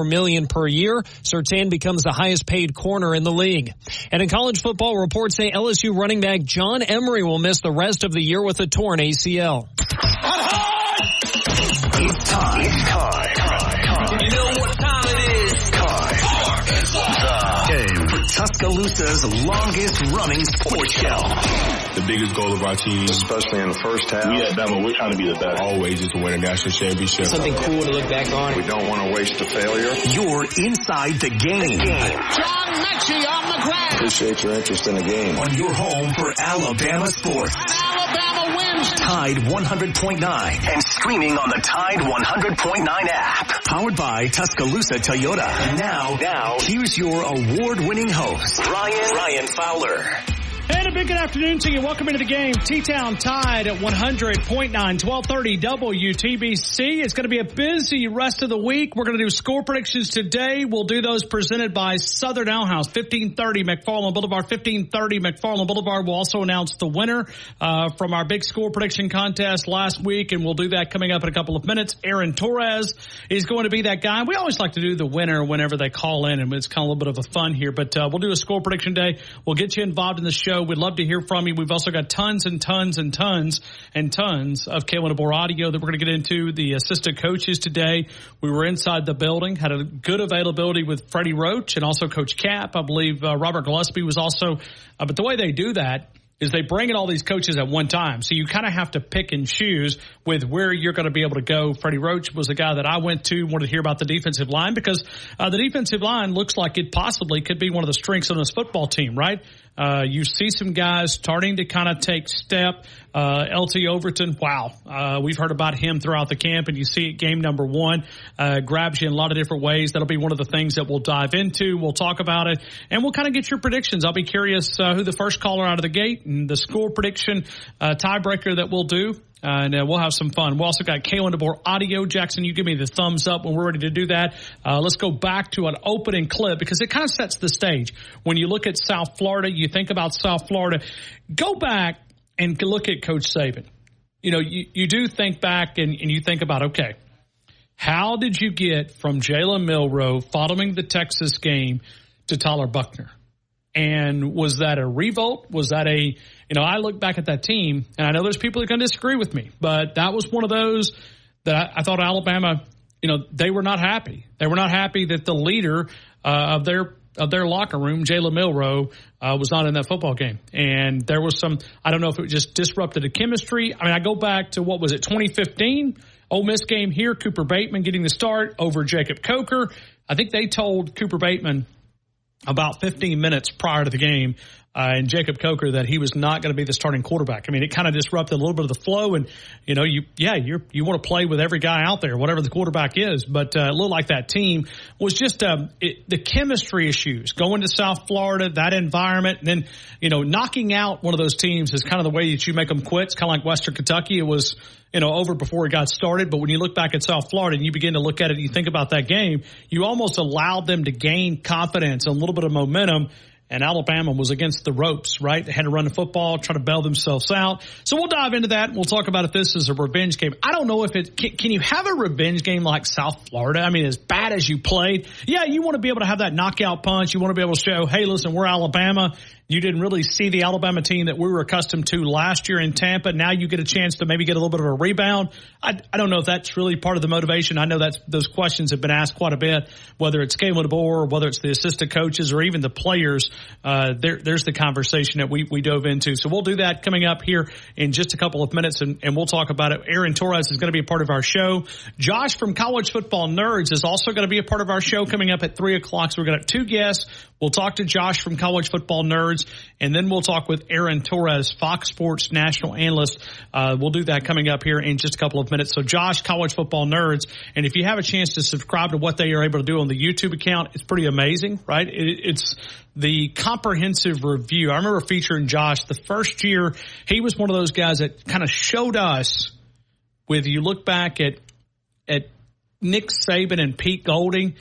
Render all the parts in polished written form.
$4 million per year. Surtain becomes the highest paid corner in the league. And in college football, reports say LSU running back John Emery will miss the rest of the year with a torn ACL. It's time. You know what time it is? Time for Tuscaloosa's longest running sports show. The biggest goal of our team, especially in the first half, we at Bama, we're trying to be the best. Always is to win a national championship. Something cool to look back on. We don't want to waste a failure. You're inside the game. John Mechie on the ground. Appreciate your interest in the game. On your home for Alabama sports. Alabama wins. Tide 100.9 and streaming on the Tide 100.9 app. Powered by Tuscaloosa Toyota. And now, here's your award-winning host, Ryan Fowler. And a big good afternoon to you. Welcome into the game. T-Town Tide at 100.9, 1230 WTBC. It's going to be a busy rest of the week. We're going to do score predictions today. We'll do those presented by Southern Ale House, 1530 McFarland Boulevard, 1530 McFarland Boulevard. We'll also announce the winner from our big score prediction contest last week, and we'll do that coming up in a couple of minutes. Aaron Torres is going to be that guy. We always like to do the winner whenever they call in, and it's kind of a little bit of a fun here. But we'll do a score prediction day. We'll get you involved in the show. We'd love to hear from you. We've also got tons of Kaylin DeBoer audio that we're going to get into. The assistant coaches today. We were inside the building, had a good availability with Freddie Roach and also Coach Cap. I believe Robert Gillespie was also. But the way they do that is they bring in all these coaches at one time. So you kind of have to pick and choose with where you're going to be able to go. Freddie Roach was a guy that I went to, wanted to hear about the defensive line because the defensive line looks like it possibly could be one of the strengths on this football team, right? You see some guys starting to kind of take step. LT Overton, wow. We've heard about him throughout the camp, and you see it game number one. Grabs you in a lot of different ways. That'll be one of the things that we'll dive into. We'll talk about it, and we'll kind of get your predictions. I'll be curious who the first caller out of the gate and the score prediction tiebreaker that we'll do. And we'll have some fun. We also got Kaylin DeBoer audio. Jackson, you give me the thumbs up when we're ready to do that. Let's go back to an opening clip because it kind of sets the stage. When you look at South Florida, you think about South Florida. Go back and look at Coach Saban. You know, you do think back and you think about, okay, how did you get from Jalen Milroe following the Texas game to Tyler Buchner? And was that a revolt? Was that I look back at that team, and I know there's people that are going to disagree with me, but that was one of those that I thought Alabama, they were not happy. They were not happy that the leader of their locker room, Jalen Milroe, was not in that football game. And there was some, I don't know if it just disrupted the chemistry. I mean, I go back to, 2015? Ole Miss game here, Cooper Bateman getting the start over Jacob Coker. I think they told Cooper Bateman about 15 minutes prior to the game and Jacob Coker that he was not going to be the starting quarterback. I mean, it kind of disrupted a little bit of the flow, and you want to play with every guy out there, whatever the quarterback is. But it looked like that team was just the chemistry issues going to South Florida, that environment, and then knocking out one of those teams is kind of the way that you make them quit. It's kind of like Western Kentucky. It was over before it got started. But when you look back at South Florida and you begin to look at it and you think about that game, you almost allowed them to gain confidence, a little bit of momentum. And Alabama was against the ropes, right? They had to run the football, try to bail themselves out. So we'll dive into that. We'll talk about if this is a revenge game. I don't know if can you have a revenge game like South Florida? I mean, as bad as you played, yeah, you want to be able to have that knockout punch. You want to be able to show, hey, listen, we're Alabama. You didn't really see the Alabama team that we were accustomed to last year in Tampa. Now you get a chance to maybe get a little bit of a rebound. I don't know if that's really part of the motivation. I know that those questions have been asked quite a bit, whether it's Kaylin DeBoer, whether it's the assistant coaches, or even the players. There's the conversation that we dove into. So we'll do that coming up here in just a couple of minutes, and we'll talk about it. Aaron Torres is going to be a part of our show. Josh from College Football Nerds is also going to be a part of our show coming up at 3 o'clock. So we're going to have two guests. We'll talk to Josh from College Football Nerds, and then we'll talk with Aaron Torres, Fox Sports national analyst. We'll do that coming up here in just a couple of minutes. So Josh, College Football Nerds, and if you have a chance to subscribe to what they are able to do on the YouTube account, it's pretty amazing, right? It's the comprehensive review. I remember featuring Josh the first year. He was one of those guys that kind of showed us, with you look back at Nick Saban and Pete Golding,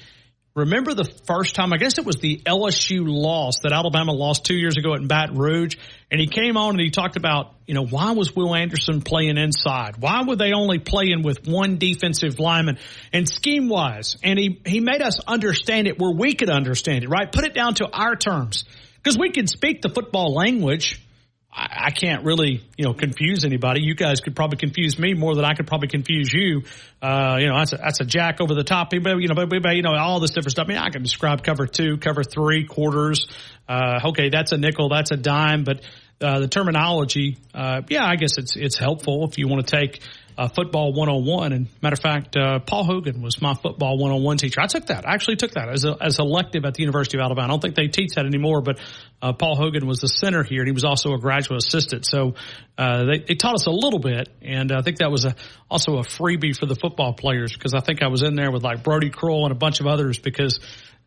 remember the first time, I guess it was the LSU loss that Alabama lost 2 years ago at Baton Rouge, and he came on and he talked about, why was Will Anderson playing inside? Why were they only playing with one defensive lineman? And scheme-wise, and he made us understand it where we could understand it, right? Put it down to our terms. Because we can speak the football language. I can't really, confuse anybody. You guys could probably confuse me more than I could probably confuse you. That's a jack over the top. All this different stuff. I mean, I can describe cover 2, cover 3, quarters. Okay, that's a nickel, that's a dime. But the terminology, I guess it's helpful if you want to take football 101. And matter of fact, Paul Hogan was my football 101 teacher. I actually took that as elective at the University of Alabama. I don't think they teach that anymore, but Paul Hogan was the center here, and he was also a graduate assistant. So they taught us a little bit, and I think that was also a freebie for the football players, because I think I was in there with like Brody Kroll and a bunch of others, because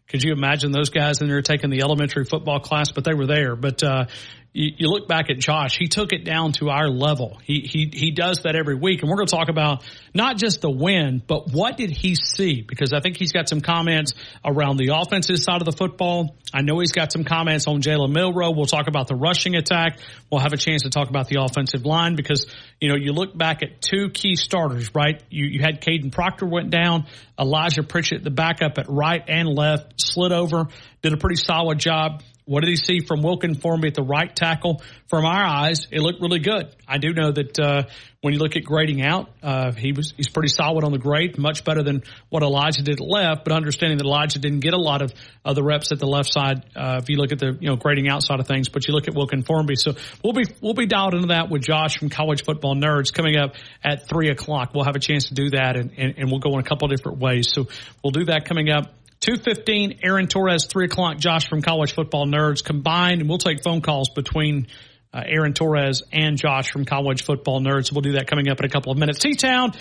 could you imagine those guys in there taking the elementary football class? But they were there. But you look back at Josh, he took it down to our level. He does that every week. And we're going to talk about not just the win, but what did he see? Because I think he's got some comments around the offensive side of the football. I know he's got some comments on Jalen Milroe. We'll talk about the rushing attack. We'll have a chance to talk about the offensive line, because, you look back at 2 key starters, right? You had Caden Proctor went down. Elijah Pritchett, the backup at right and left, slid over, did a pretty solid job. What did he see from Wilkin Formby at the right tackle? From our eyes, it looked really good. I do know that when you look at grading out, he's pretty solid on the grade, much better than what Elijah did at left, but understanding that Elijah didn't get a lot of the reps at the left side if you look at the grading out side of things, but you look at Wilkin Formby. So we'll be dialed into that with Josh from College Football Nerds coming up at 3 o'clock. We'll have a chance to do that, and we'll go in a couple of different ways. So we'll do that coming up. 2:15, Aaron Torres, 3 o'clock, Josh from College Football Nerds combined, and we'll take phone calls between Aaron Torres and Josh from College Football Nerds. We'll do that coming up in a couple of minutes. T-Town,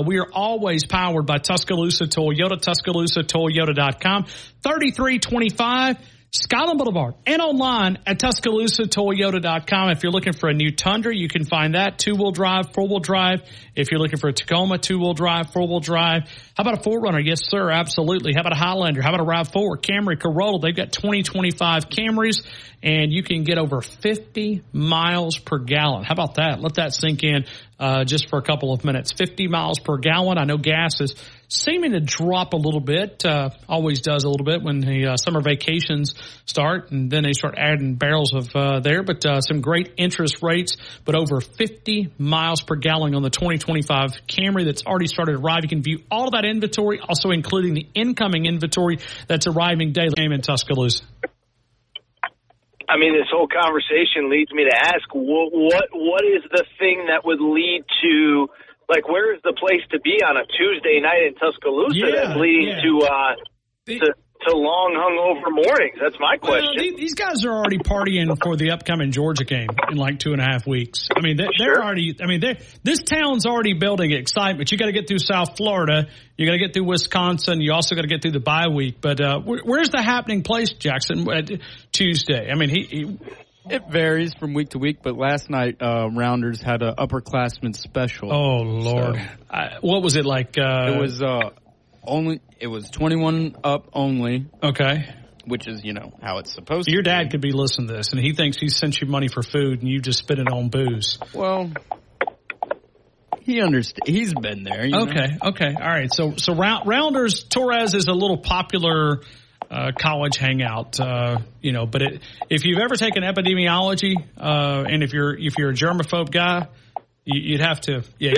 we are always powered by Tuscaloosa Toyota, TuscaloosaToyota.com, 3325 Skyland Boulevard, and online at TuscaloosaToyota.com. If you're looking for a new Tundra, you can find that 2-wheel drive, 4-wheel drive. If you're looking for a Tacoma, 2-wheel drive, 4-wheel drive. How about a 4Runner? Yes, sir, absolutely. How about a Highlander? How about a RAV4, Camry, Corolla? They've got 2025 Camrys, and you can get over 50 miles per gallon. How about that? Let that sink in just for a couple of minutes. 50 miles per gallon. I know gas is seeming to drop a little bit, always does a little bit when the summer vacations start, and then they start adding barrels of there. But some great interest rates, but over 50 miles per gallon on the 2025 Camry that's already started to arrive. You can view all of that inventory, also including the incoming inventory that's arriving daily in Tuscaloosa. I mean, this whole conversation leads me to ask, what is the thing that would lead to, like, where is the place to be on a Tuesday night in Tuscaloosa that's leading to long hungover mornings? That's my question. Well, these guys are already partying for the upcoming Georgia game in like 2.5 weeks. I mean, they're already. I mean, this town's already building excitement. You got to get through South Florida. You got to get through Wisconsin. You also got to get through the bye week. But where's the happening place, Jackson? Tuesday. I mean, It varies from week to week, but last night Rounders had an upperclassman special. Oh Lord! So, what was it like? It was 21 up only. Okay. Which is, how it's supposed to be. Your dad could be listening to this, and he thinks he sent you money for food, and you just spent it on booze. Well, he understands. He's been there. Okay. All right. So Rounders, Torres is a little popular college hangout, but if you've ever taken epidemiology, and if you're a germaphobe guy, you'd have to, yeah.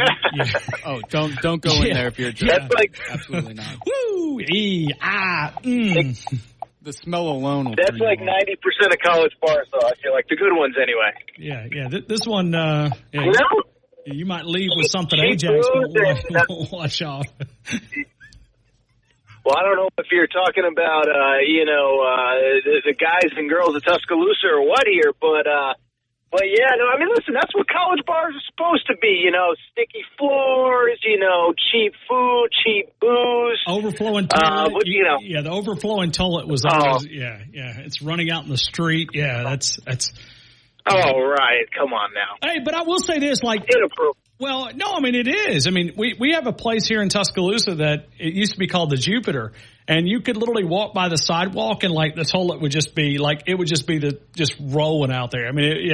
Oh, don't go in there if you're a germaphobe. That's Absolutely not. Woo, The smell alone. That's like 90% of college bars, though. I feel like the good ones, anyway. Yeah. This one, you might leave with something Ajax won't wash off. Well, I don't know if you're talking about, the guys and girls of Tuscaloosa or what here, but yeah, no, I mean, listen, that's what college bars are supposed to be, sticky floors, cheap food, cheap booze. Overflowing toilet. Yeah, the overflowing toilet was always, it's running out in the street. Yeah, that's. Oh, right. Come on now. Hey, but I will say this, like. Inappropriate. Well, no, I mean, it is. I mean, we have a place here in Tuscaloosa that it used to be called the Jupiter, and you could literally walk by the sidewalk and like the toilet would just be like, it would just be just rolling out there. I mean,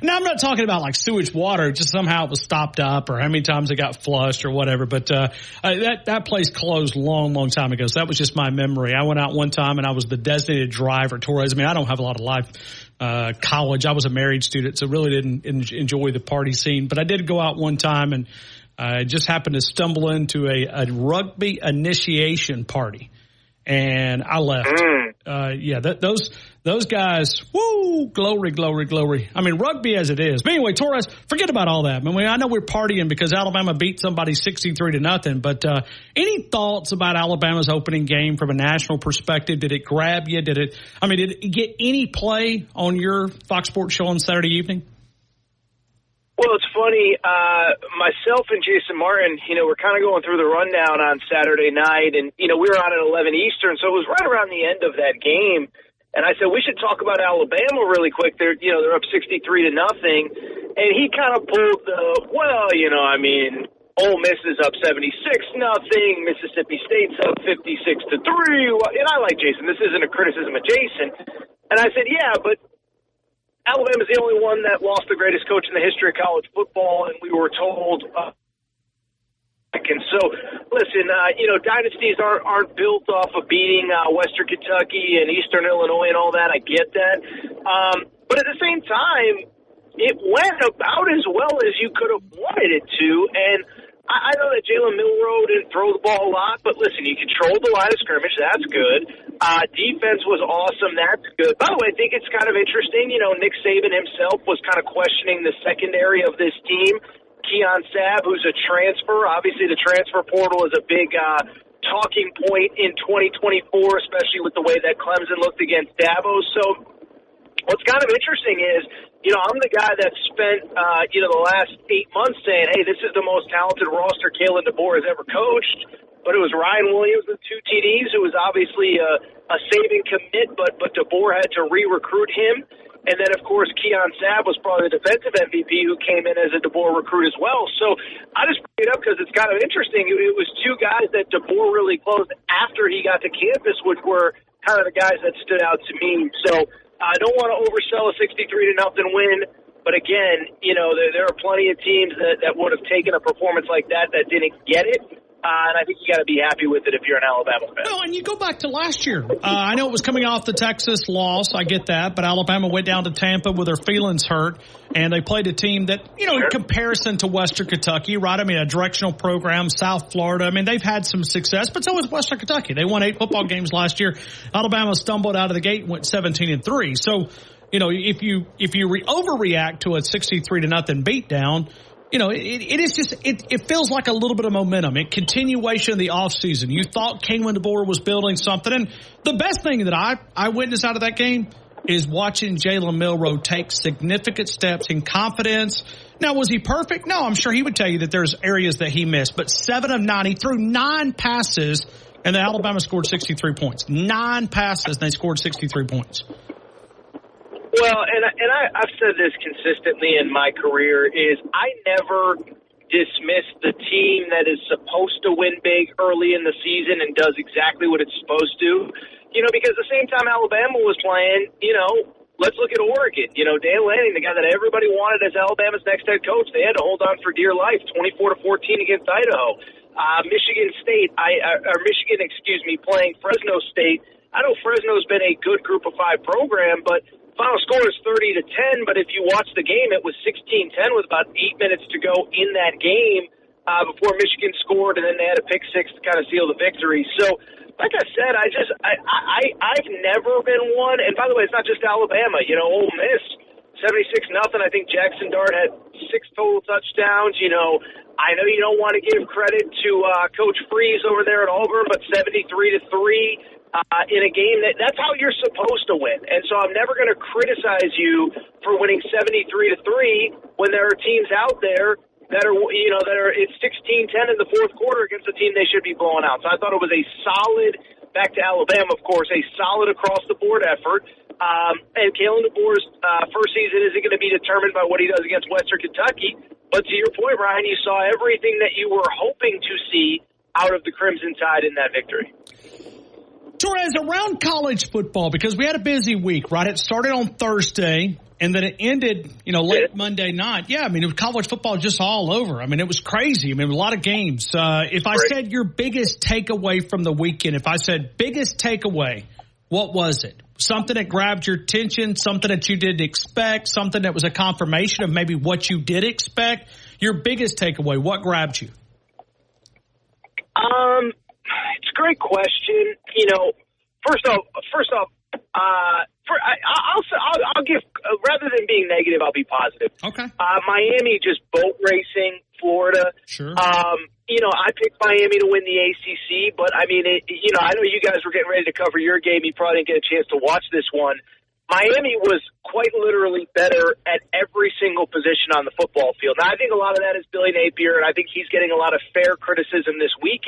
Now I'm not talking about like sewage water, just somehow it was stopped up or how many times it got flushed or whatever. But, that place closed long time ago. So that was just my memory. I went out one time and I was the designated driver. Torres, I mean, I don't have a lot of life. College, I was a married student, so really didn't enjoy the party scene. But I did go out one time, and I just happened to stumble into a rugby initiation party, and I left. Those guys, woo, glory. I mean, rugby as it is. But anyway, Torres, forget about all that. I mean, I know we're partying because Alabama beat somebody 63-0, but any thoughts about Alabama's opening game from a national perspective? Did it grab you? Did it get any play on your Fox Sports show on Saturday evening? Well, it's funny. Myself and Jason Martin, we're kind of going through the rundown on Saturday night, and, we were on at 11 Eastern, so it was right around the end of that game. And I said, we should talk about Alabama really quick. They're up 63-0. And he kind of pulled Ole Miss is up 76-0. Mississippi State's up 56-3. And I like Jason. This isn't a criticism of Jason. And I said, yeah, but Alabama's the only one that lost the greatest coach in the history of college football. And we were told, and so, listen, dynasties aren't built off of beating Western Kentucky and Eastern Illinois and all that. I get that. But at the same time, it went about as well as you could have wanted it to. And I know that Jalen Milroe didn't throw the ball a lot, but listen, you controlled the line of scrimmage. That's good. Defense was awesome. That's good. By the way, I think it's kind of interesting. Nick Saban himself was kind of questioning the secondary of this team. Keon Sabb, who's a transfer. Obviously, the transfer portal is a big talking point in 2024, especially with the way that Clemson looked against Dabo. So what's kind of interesting is, I'm the guy that spent, the last 8 months saying, hey, this is the most talented roster Kalen DeBoer has ever coached. But it was Ryan Williams with 2 TDs, who was obviously a saving commit, but DeBoer had to re-recruit him. And then, of course, Keon Sabb was probably the defensive MVP who came in as a DeBoer recruit as well. So I just bring it up because it's kind of interesting. It was 2 guys that DeBoer really closed after he got to campus, which were kind of the guys that stood out to me. So I don't want to oversell a 63-0 win. But again, there are plenty of teams that would have taken a performance like that didn't get it. And I think you got to be happy with it if you're an Alabama fan. Well, and you go back to last year. I know it was coming off the Texas loss. I get that. But Alabama went down to Tampa with their feelings hurt. And they played a team that, in comparison to Western Kentucky, right? I mean, a directional program, South Florida. I mean, they've had some success, but so was Western Kentucky. They won 8 football games last year. Alabama stumbled out of the gate and went 17-3. So, if you overreact to a 63-0 beatdown, it feels like a little bit of momentum. In continuation of the offseason, you thought Kalen DeBoer was building something. And the best thing that I witnessed out of that game is watching Jalen Milroe take significant steps in confidence. Now, was he perfect? No, I'm sure he would tell you that there's areas that he missed. But 7 of 9, he threw 9 passes, and Alabama scored 63 points. 9 passes, and they scored 63 points. Well, and I've said this consistently in my career, is I never dismiss the team that is supposed to win big early in the season and does exactly what it's supposed to. Because at the same time Alabama was playing, let's look at Oregon. Dan Lanning, the guy that everybody wanted as Alabama's next head coach, they had to hold on for dear life, 24-14 against Idaho. Michigan, playing Fresno State. I know Fresno's been a good Group of 5 program, but final score is 30-10, but if you watch the game, it was 16-10 with about 8 minutes to go in that game before Michigan scored, and then they had a pick 6 to kind of seal the victory. So, like I said, I've never been one, and by the way, it's not just Alabama. Ole Miss, 76-0. I think Jackson Dart had 6 total touchdowns. I know you don't want to give credit to Coach Freeze over there at Auburn, but 73-3. In a game that's how you're supposed to win. And so I'm never going to criticize you for winning 73-3 when there are teams out there that are, it's 16-10 in the fourth quarter against a team they should be blowing out. So I thought it was a solid, back to Alabama, of course, a solid across-the-board effort. And Kalen DeBoer's first season isn't going to be determined by what he does against Western Kentucky. But to your point, Ryan, you saw everything that you were hoping to see out of the Crimson Tide in that victory. Torres, around college football, because we had a busy week, right? It started on Thursday, and then it ended, late Monday night. Yeah, I mean, it was college football just all over. I mean, it was crazy. I mean, a lot of games. If I said your biggest takeaway from the weekend, if I said biggest takeaway, what was it? Something that grabbed your attention, something that you didn't expect, something that was a confirmation of maybe what you did expect? Your biggest takeaway, what grabbed you? It's a great question. First off, I'll give, rather than being negative, I'll be positive. Okay. Miami just boat racing Florida. Sure. I picked Miami to win the ACC, but I mean, I know you guys were getting ready to cover your game. You probably didn't get a chance to watch this one. Miami was quite literally better at every single position on the football field. Now, I think a lot of that is Billy Napier, and I think he's getting a lot of fair criticism this week.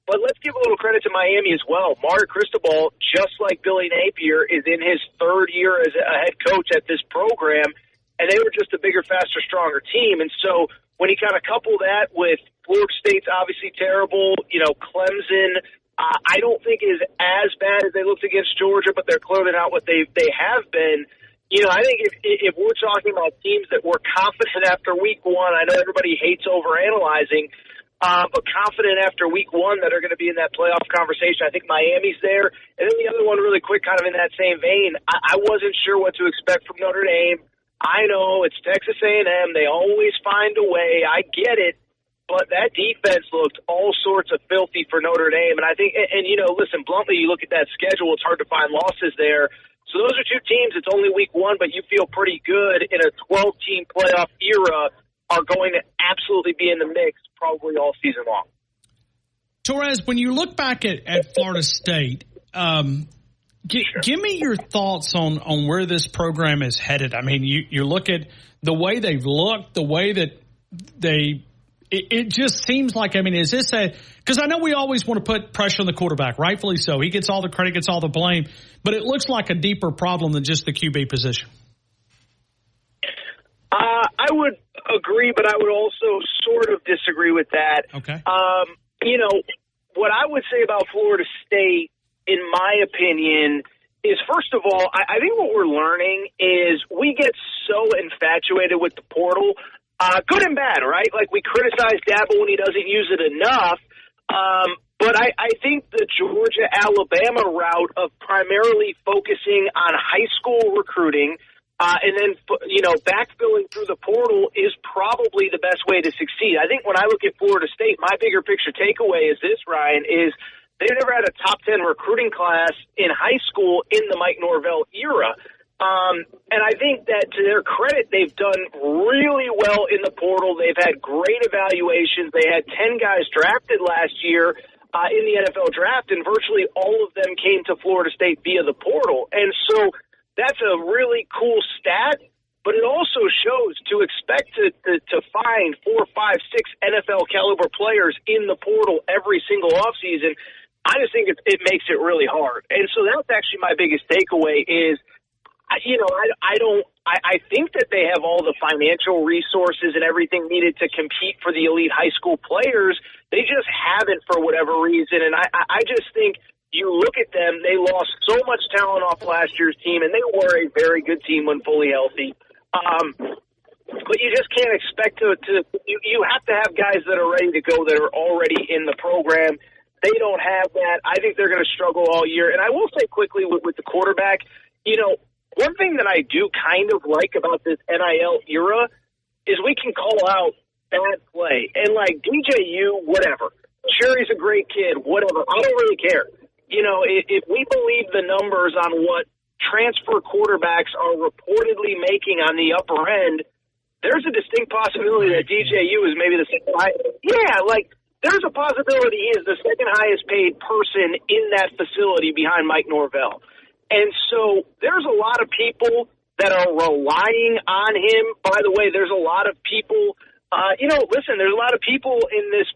But let's give a little credit to Miami as well. Mario Cristobal, just like Billy Napier, is in his third year as a head coach at this program, and they were just a bigger, faster, stronger team. And so when you kind of couple that with Florida State's obviously terrible, Clemson, I don't think is as bad as they looked against Georgia, but they're clearly not what they have been. I think if we're talking about teams that were confident after week one, I know everybody hates overanalyzing, but confident after week one that are going to be in that playoff conversation. I think Miami's there. And then the other one really quick, kind of in that same vein, I wasn't sure what to expect from Notre Dame. I know it's Texas A&M. They always find a way. I get it. But that defense looked all sorts of filthy for Notre Dame. And I think, listen, bluntly, you look at that schedule, it's hard to find losses there. So those are two teams. It's only week one, but you feel pretty good in a 12-team playoff era are going to absolutely be in the mix probably all season long. Torres, when you look back at Florida State, give me your thoughts on where this program is headed. I mean, you look at the way they've looked, the way that it just seems like, I mean, is this because I know we always want to put pressure on the quarterback, rightfully so. He gets all the credit, gets all the blame, but it looks like a deeper problem than just the QB position. I would agree, but I would also sort of disagree with that. Okay. What I would say about Florida State, in my opinion, is first of all, I think what we're learning is we get so infatuated with the portal, good and bad, right? Like we criticize Dabo when he doesn't use it enough. But I think the Georgia-Alabama route of primarily focusing on high school recruiting and then, backfilling through the portal is probably the best way to succeed. I think when I look at Florida State, my bigger picture takeaway is this, Ryan, is they've never had a top 10 recruiting class in high school in the Mike Norvell era. And I think that to their credit, they've done really well in the portal. They've had great evaluations. They had 10 guys drafted last year in the NFL draft, and virtually all of them came to Florida State via the portal. And so that's a really cool stat, but it also shows to expect to find 4, 5, 6 NFL caliber players in the portal every single offseason. I just think it makes it really hard. And so that's actually my biggest takeaway is, I think that they have all the financial resources and everything needed to compete for the elite high school players. They just haven't for whatever reason. And I just think you look at them, they lost so much talent off last year's team, and they were a very good team when fully healthy. But you just can't expect you have to have guys that are ready to go that are already in the program. They don't have that. I think they're going to struggle all year. And I will say quickly with the quarterback, one thing that I do kind of like about this NIL era is we can call out bad play. And like DJU, whatever. Sure, he's a great kid, whatever. I don't really care. If we believe the numbers on what transfer quarterbacks are reportedly making on the upper end, there's a distinct possibility that DJU is maybe the second highest. Yeah, there's a possibility he is the second highest paid person in that facility behind Mike Norvell. And so there's a lot of people that are relying on him. By the way, there's a lot of people, there's a lot of people in this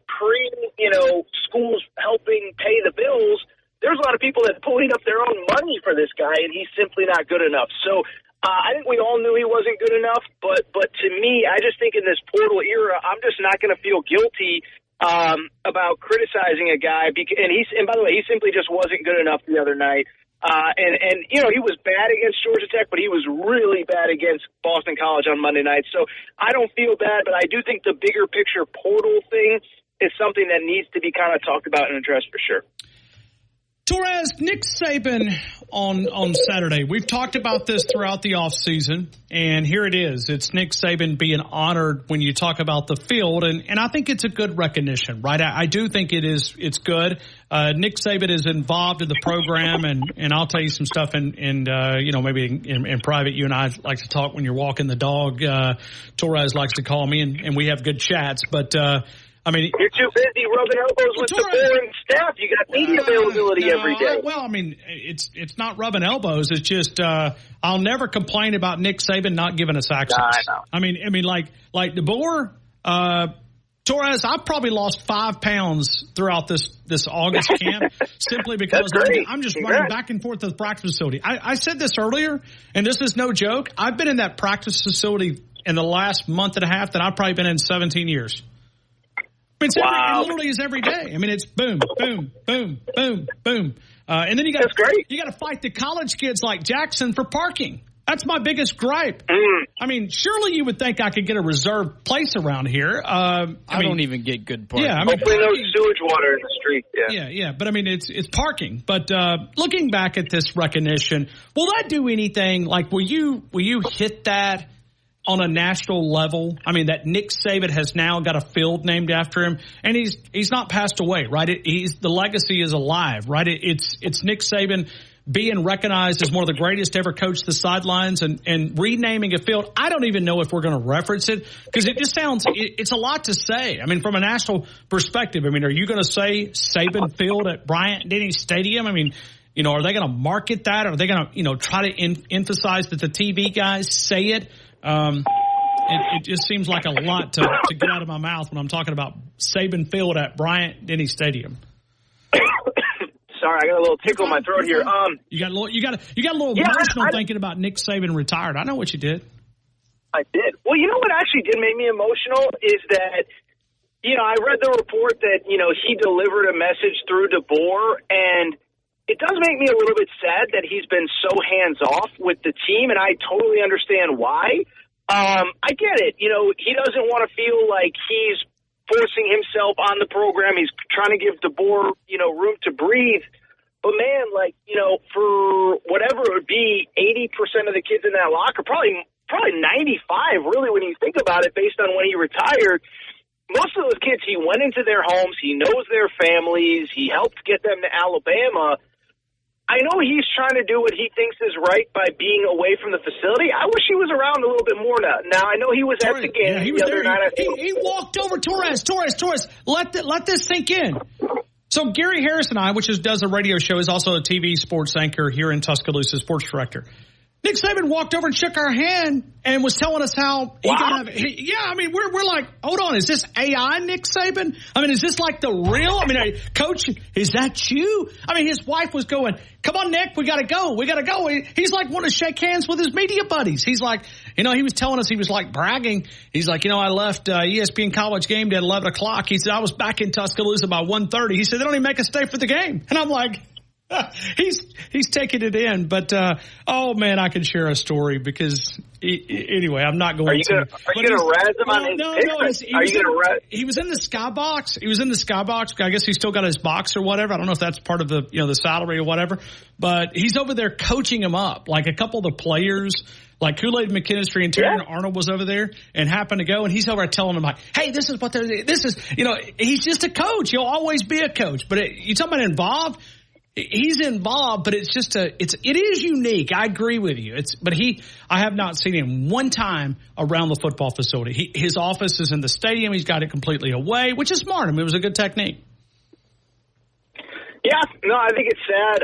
schools helping pay the bills. There's a lot of people that pulling up their own money for this guy, and he's simply not good enough. So I think we all knew he wasn't good enough, but to me, I just think in this portal era, I'm just not going to feel guilty about criticizing a guy, and by the way, he simply just wasn't good enough the other night. And you know, he was bad against Georgia Tech, but he was really bad against Boston College on Monday night. So I don't feel bad, but I do think the bigger picture portal thing is something that needs to be kind of talked about and addressed for sure. Torres, Nick Saban on Saturday. We've talked about this throughout the offseason, and here it is. It's Nick Saban being honored when you talk about the field, and I think it's a good recognition, right? I do think it's good. Nick Saban is involved in the program, and I'll tell you some stuff maybe in private. You and I like to talk when you're walking the dog. Torres likes to call me, and we have good chats, but I mean, you're too busy rubbing elbows with the boring staff. You got media availability every day. Well, I mean, it's not rubbing elbows. It's just I'll never complain about Nick Saban not giving us access. I mean, like DeBoer, Torres. I've probably lost 5 pounds throughout this August camp simply because I'm just running back and forth to the practice facility. I said this earlier, and this is no joke. I've been in that practice facility in the last month and a half that I've probably been in 17 years. It literally is every day. I mean, it's boom, boom, boom, boom, boom. And then you got to fight the college kids like Jackson for parking. That's my biggest gripe. I mean, surely you would think I could get a reserved place around here. I don't even get good parking. Yeah, I mean, hopefully no sewage water in the street. Yeah. But I mean, it's parking. But looking back at this recognition, will that do anything? Like, will you hit that on a national level? I mean, that Nick Saban has now got a field named after him, and he's not passed away, right? The legacy is alive, right? It's Nick Saban being recognized as one of the greatest ever coached the sidelines, and renaming a field. I don't even know if we're going to reference it because it just sounds it's a lot to say. I mean, from a national perspective, I mean, are you going to say Saban Field at Bryant-Denny Stadium? I mean, you know, are they going to market that? Are they going to, try to emphasize that the TV guys say it? It just seems like a lot to get out of my mouth when I'm talking about Saban Field at Bryant-Denny Stadium. Sorry, I got a little tickle in my throat here. You got a little emotional thinking about Nick Saban retired. I know what you did. I did. Well, you know what actually did make me emotional is that, I read the report that, he delivered a message through DeBoer, and it does make me a little bit sad that he's been so hands-off with the team, and I totally understand why. I get it. He doesn't want to feel like he's forcing himself on the program. He's trying to give DeBoer, room to breathe. But, man, for whatever it would be, 80% of the kids in that locker, probably 95, really, when you think about it, based on when he retired, most of those kids, he went into their homes. He knows their families. He helped get them to Alabama. I know he's trying to do what he thinks is right by being away from the facility. I wish he was around a little bit more now. Now, I know he was at the game the other night. He walked over Torres. Let this sink in. So Gary Harris and I, does a radio show, is also a TV sports anchor here in Tuscaloosa, sports director. Nick Saban walked over and shook our hand and was telling us how he got we're like, hold on, is this AI Nick Saban? I mean, is this like the real? I mean, Coach, is that you? I mean, his wife was going, come on, Nick, we got to go. He's like wanting to shake hands with his media buddies. He's like, he was telling us, he was like bragging. He's like, I left ESPN College game day at 11 o'clock. He said, I was back in Tuscaloosa by 1:30. He said, they don't even make us stay for the game. And I'm like, he's taking it in, but man, I can share a story because anyway, I'm not going. Are you going to razz him on his picks? He was in the skybox. I guess he's still got his box or whatever. I don't know if that's part of the the salary or whatever. But he's over there coaching him up. Like a couple of the players, like Kool-Aid McKinstry and Terry Arnold was over there and happened to go, and he's over there telling them like, "Hey, this is what this is." He's just a coach. He'll always be a coach. But you talking about involved? He's involved, but it is unique. I agree with you. I have not seen him one time around the football facility. His office is in the stadium. He's got it completely away, which is smart. I mean, it was a good technique. Yeah, no, I think it's sad,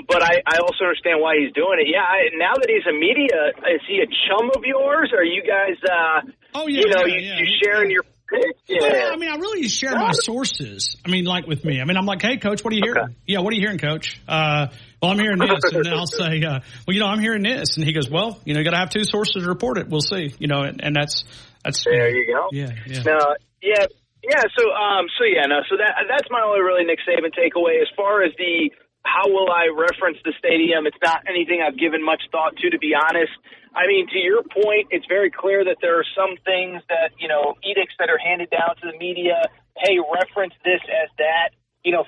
but I also understand why he's doing it. Yeah, now that he's a media, is he a chum of yours? Are you guys, you sharing your picks? Yeah. Well, I mean, I really share my sources. I mean, like with me. I mean, I'm like, hey, Coach, what are you hearing? Okay. Yeah, what are you hearing, Coach? Well, I'm hearing this. And then I'll say, I'm hearing this. And he goes, well, you got to have two sources to report it. We'll see. And that's there you go. Yeah. No, yeah. So that's my only really Nick Saban takeaway. As far as the how will I reference the stadium, it's not anything I've given much thought to be honest. I mean, to your point, it's very clear that there are some things that, edicts that are handed down to the media, hey, reference this as that.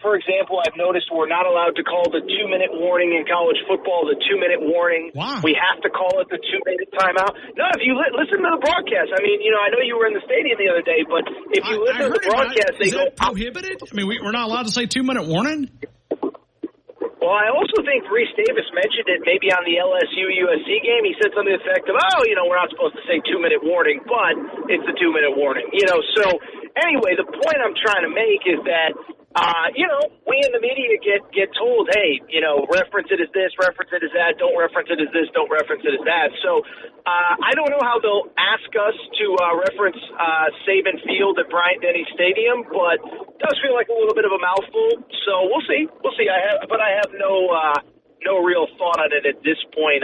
For example, I've noticed we're not allowed to call the 2-minute warning in college football the 2-minute warning. Wow. We have to call it the 2-minute timeout. No, if you listen to the broadcast, I mean, I know you were in the stadium the other day, but if you listen to the broadcast, they go prohibited. I mean, we're not allowed to say 2-minute warning. Well, I also think Reese Davis mentioned it maybe on the LSU-USC game. He said something to the effect of, we're not supposed to say 2-minute warning, but it's a 2-minute warning. So anyway, the point I'm trying to make is that, we in the media get told, hey, reference it as this, reference it as that, don't reference it as this, don't reference it as that. So I don't know how they'll ask us to reference Saban Field at Bryant-Denny Stadium, but it does feel like a little bit of a mouthful. So we'll see. I have no real thought on it at this point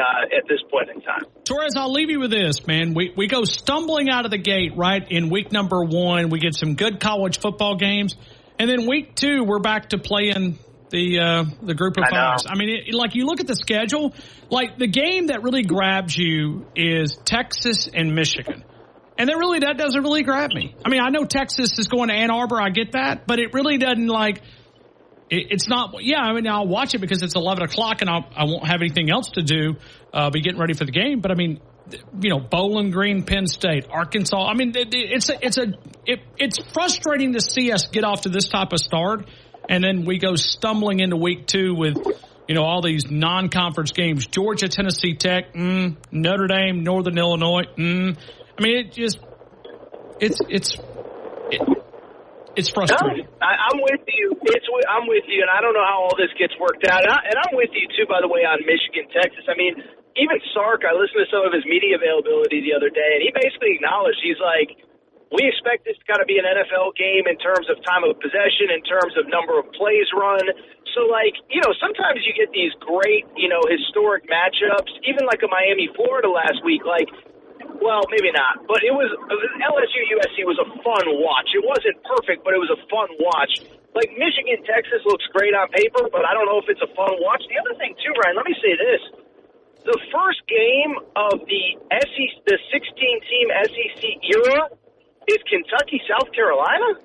in time. Torres, I'll leave you with this, man. We go stumbling out of the gate, right, in week number 1. We get some good college football games. And then week 2, we're back to playing the group of fives. I mean, you look at the schedule, the game that really grabs you is Texas and Michigan. And that doesn't really grab me. I mean, I know Texas is going to Ann Arbor. I get that. But it really doesn't it's not. Yeah, I mean, I'll watch it because it's 11 o'clock and I won't have anything else to do, be getting ready for the game. But I mean, Bowling Green, Penn State, Arkansas. I mean, it's frustrating to see us get off to this type of start, and then we go stumbling into week 2 with, all these non-conference games: Georgia, Tennessee Tech, Notre Dame, Northern Illinois. I mean, it's frustrating. No, I'm with you. I'm with you, and I don't know how all this gets worked out. And I'm with you too, by the way, on Michigan, Texas. I mean, even Sark, I listened to some of his media availability the other day, and he basically acknowledged, he's like, we expect this to kind of be an NFL game in terms of time of possession, in terms of number of plays run. So, sometimes you get these great, historic matchups, even like a Miami-Florida last week, well, maybe not, but LSU-USC was a fun watch. It wasn't perfect, but it was a fun watch. Michigan-Texas looks great on paper, but I don't know if it's a fun watch. The other thing, too, Ryan, let me say this. The first game of the 16-team SEC era is Kentucky-South Carolina?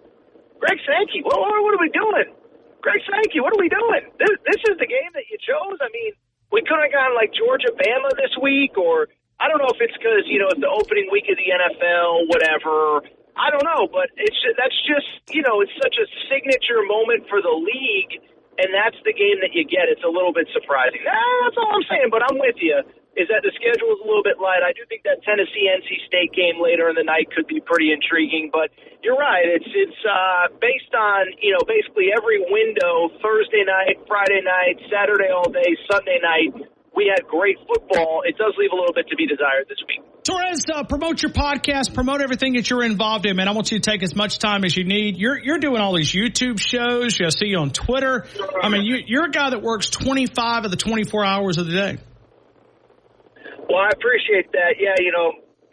Greg Sankey, what are we doing? Greg Sankey, what are we doing? This is the game that you chose? I mean, we could have gone Georgia-Bama this week, or I don't know if it's because, it's the opening week of the NFL, whatever. I don't know, but that's just, it's such a signature moment for the league, and that's the game that you get. It's a little bit surprising. That's all I'm saying, but I'm with you, is that the schedule is a little bit light. I do think that Tennessee-NC State game later in the night could be pretty intriguing, but you're right. It's based on, basically every window, Thursday night, Friday night, Saturday all day, Sunday night. We had great football. It does leave a little bit to be desired this week. Torres, promote your podcast, promote everything that you're involved in, man. I want you to take as much time as you need. You're doing all these YouTube shows. I see you on Twitter. I mean, you're a guy that works 25 of the 24 hours of the day. Well, I appreciate that. Yeah,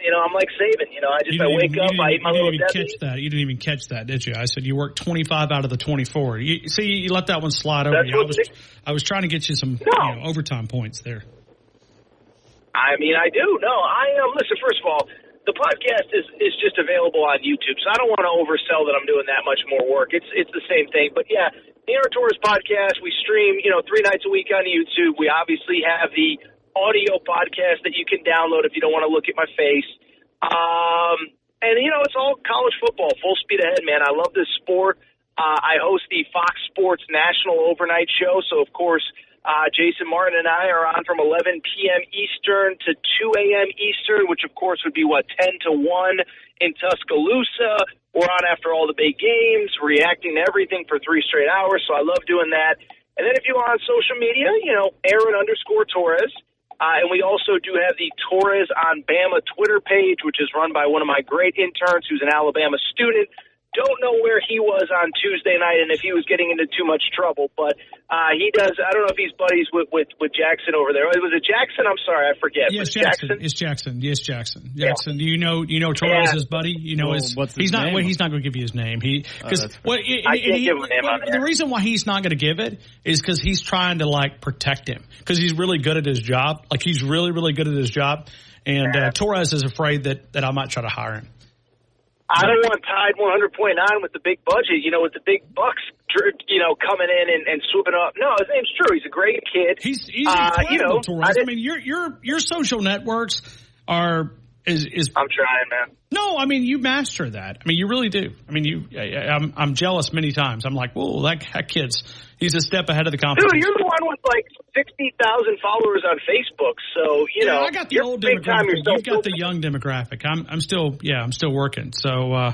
I'm like Saban. I wake up, I eat my little Debbie. You didn't even catch that, did you? I said you worked 25 out of the 24. You let that one slide over you. I was trying to get you some overtime points there. I mean, I do. No, listen, first of all, the podcast is just available on YouTube, so I don't want to oversell that I'm doing that much more work. It's the same thing. But, yeah, the Aaron Torres podcast, we stream, 3 nights a week on YouTube. We obviously have the audio podcast that you can download if you don't want to look at my face. And, it's all college football, full speed ahead, man. I love this sport. I host the Fox Sports National Overnight Show, so, of course, Jason Martin and I are on from 11 p.m. Eastern to 2 a.m. Eastern, which, of course, would be, 10 to 1 in Tuscaloosa. We're on after all the big games, reacting to everything for 3 straight hours, so I love doing that. And then if you are on social media, Aaron_Torres. And we also do have the Torres on Bama Twitter page, which is run by one of my great interns who's an Alabama student. don't know where he was on Tuesday night and if he was getting into too much trouble, but he does. I don't know if he's buddies with Jackson over there. Was it Jackson? I'm sorry, I forget. Yes, Jackson. It's Jackson. Yes, Jackson. Jackson. Yeah. You know Torres' buddy. You know what's his name? He's not going to give you his name. I can't give him a name on there. The reason why he's not going to give it is because he's trying to protect him because he's really good at his job. He's really, really good at his job, and Torres is afraid that I might try to hire him. I don't want Tide 100.9 with the big budget, with the big bucks, coming in and swooping up. No, his name's Drew. He's a great kid. He's incredible, Torres. I mean, your social networks are is. I'm trying, man. No, I mean, you master that. I mean, you really do. I mean, I'm jealous many times. I'm like, whoa, that he's a step ahead of the competition. Dude, you're the one with 60,000 followers on Facebook. So I got the old demographic. You've got the young demographic. I'm still working. So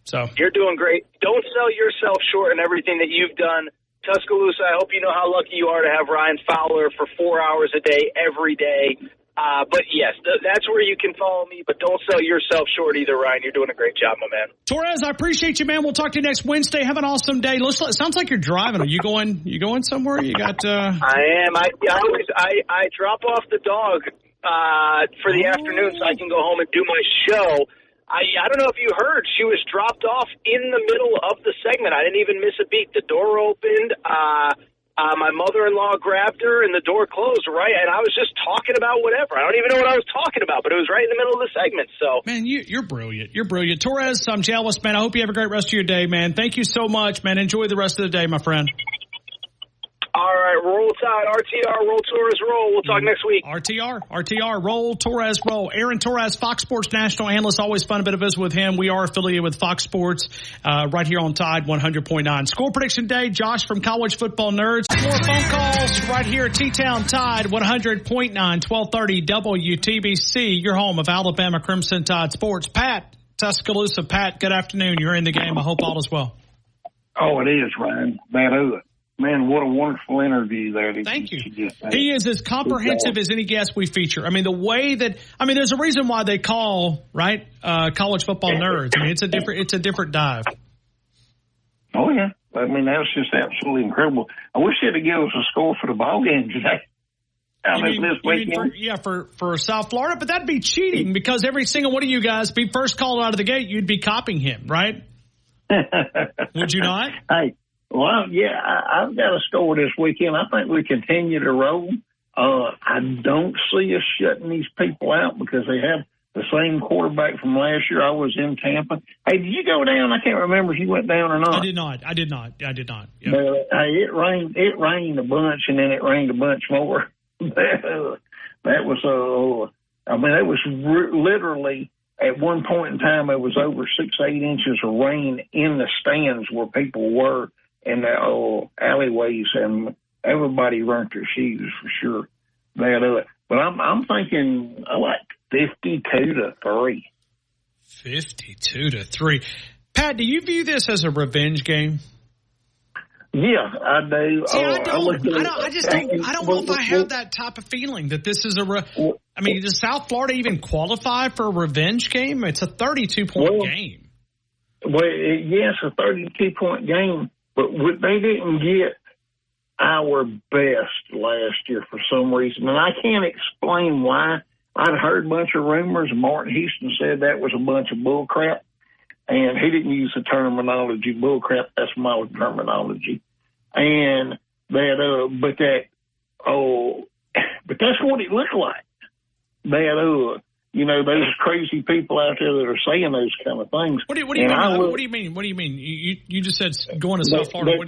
So you're doing great. Don't sell yourself short in everything that you've done. Tuscaloosa, I hope you know how lucky you are to have Ryan Fowler for 4 hours a day, every day. But yes, that's where you can follow me, but don't sell yourself short either, Ryan. You're doing a great job, my man. Torres, I appreciate you, man. We'll talk to you next Wednesday. Have an awesome day. It sounds like you're driving. Are you going somewhere? You got, I am. I drop off the dog, for the afternoon so I can go home and do my show. I don't know if you heard, she was dropped off in the middle of the segment. I didn't even miss a beat. The door opened. My mother-in-law grabbed her and the door closed, right? And I was just talking about whatever. I don't even know what I was talking about, but it was right in the middle of the segment. So, man, you're brilliant. You're brilliant. Torres, I'm jealous, man. I hope you have a great rest of your day, man. Thank you so much, man. Enjoy the rest of the day, my friend. All right, roll Tide, RTR, roll Torres, roll. We'll talk next week. RTR, roll Torres, roll. Aaron Torres, Fox Sports national analyst. Always fun to visit with him. We are affiliated with Fox Sports right here on Tide 100.9. Score prediction day, Josh from College Football Nerds. More phone calls right here at T-Town Tide 100.9, 1230 WTBC, your home of Alabama Crimson Tide Sports. Pat, Tuscaloosa. Pat, good afternoon. You're in the game. I hope all is well. Oh, it is, Ryan. Man, what a wonderful interview there. Thank you. He is as comprehensive as any guest we feature. I mean, there's a reason why they call, right, College Football Nerds. I mean, it's a different dive. Oh, yeah. I mean, that was just absolutely incredible. I wish they'd have given us a score for the ball game today. For South Florida, but that'd be cheating because every single one of you guys be first called out of the gate, you'd be copying him, right? Would you not? Hey. Well, yeah, I've got a score this weekend. I think we continue to roll. I don't see us shutting these people out because they have the same quarterback from last year. I was in Tampa. Hey, did you go down? I can't remember if you went down or not. I did not. Yep. Hey, it rained a bunch, and then it rained a bunch more. That was, it was literally at one point in time, it was over 6-8 inches of rain in the stands where people were. In the alleyways, and everybody burnt their shoes for sure. But I'm thinking I like 52-3. 52-3. Pat, do you view this as a revenge game? Yeah, I do. See, I don't. I just don't. I don't know if I have that type of feeling that this is does South Florida even qualify for a revenge game? It's a 32-point game. Well, yes, a 32-point game. But they didn't get our best last year for some reason. And I can't explain why. I'd heard a bunch of rumors. Martin Houston said that was a bunch of bull crap. And he didn't use the terminology bull crap. That's my terminology. And but that's what it looked like. Those crazy people out there that are saying those kind of things. What do you mean? What do you mean? You just said going to South Florida.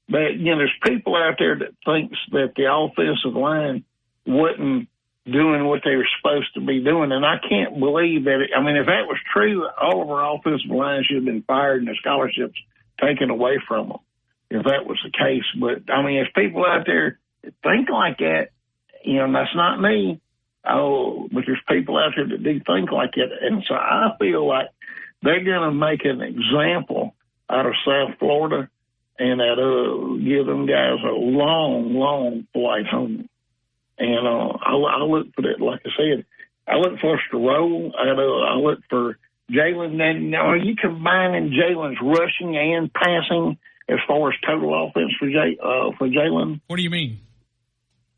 There's people out there that thinks that the offensive line wasn't doing what they were supposed to be doing, and I can't believe that. If that was true, all of our offensive lines should have been fired and the scholarships taken away from them if that was the case. But there's people out there that think like that. That's not me. But there's people out there that do think like it. And so I feel like they're going to make an example out of South Florida and give them guys a long, long flight home. And I look for that, like I said, I look for us to roll. I look for Jalen, then are you combining Jalen's rushing and passing as far as total offense for Jalen? What do you mean?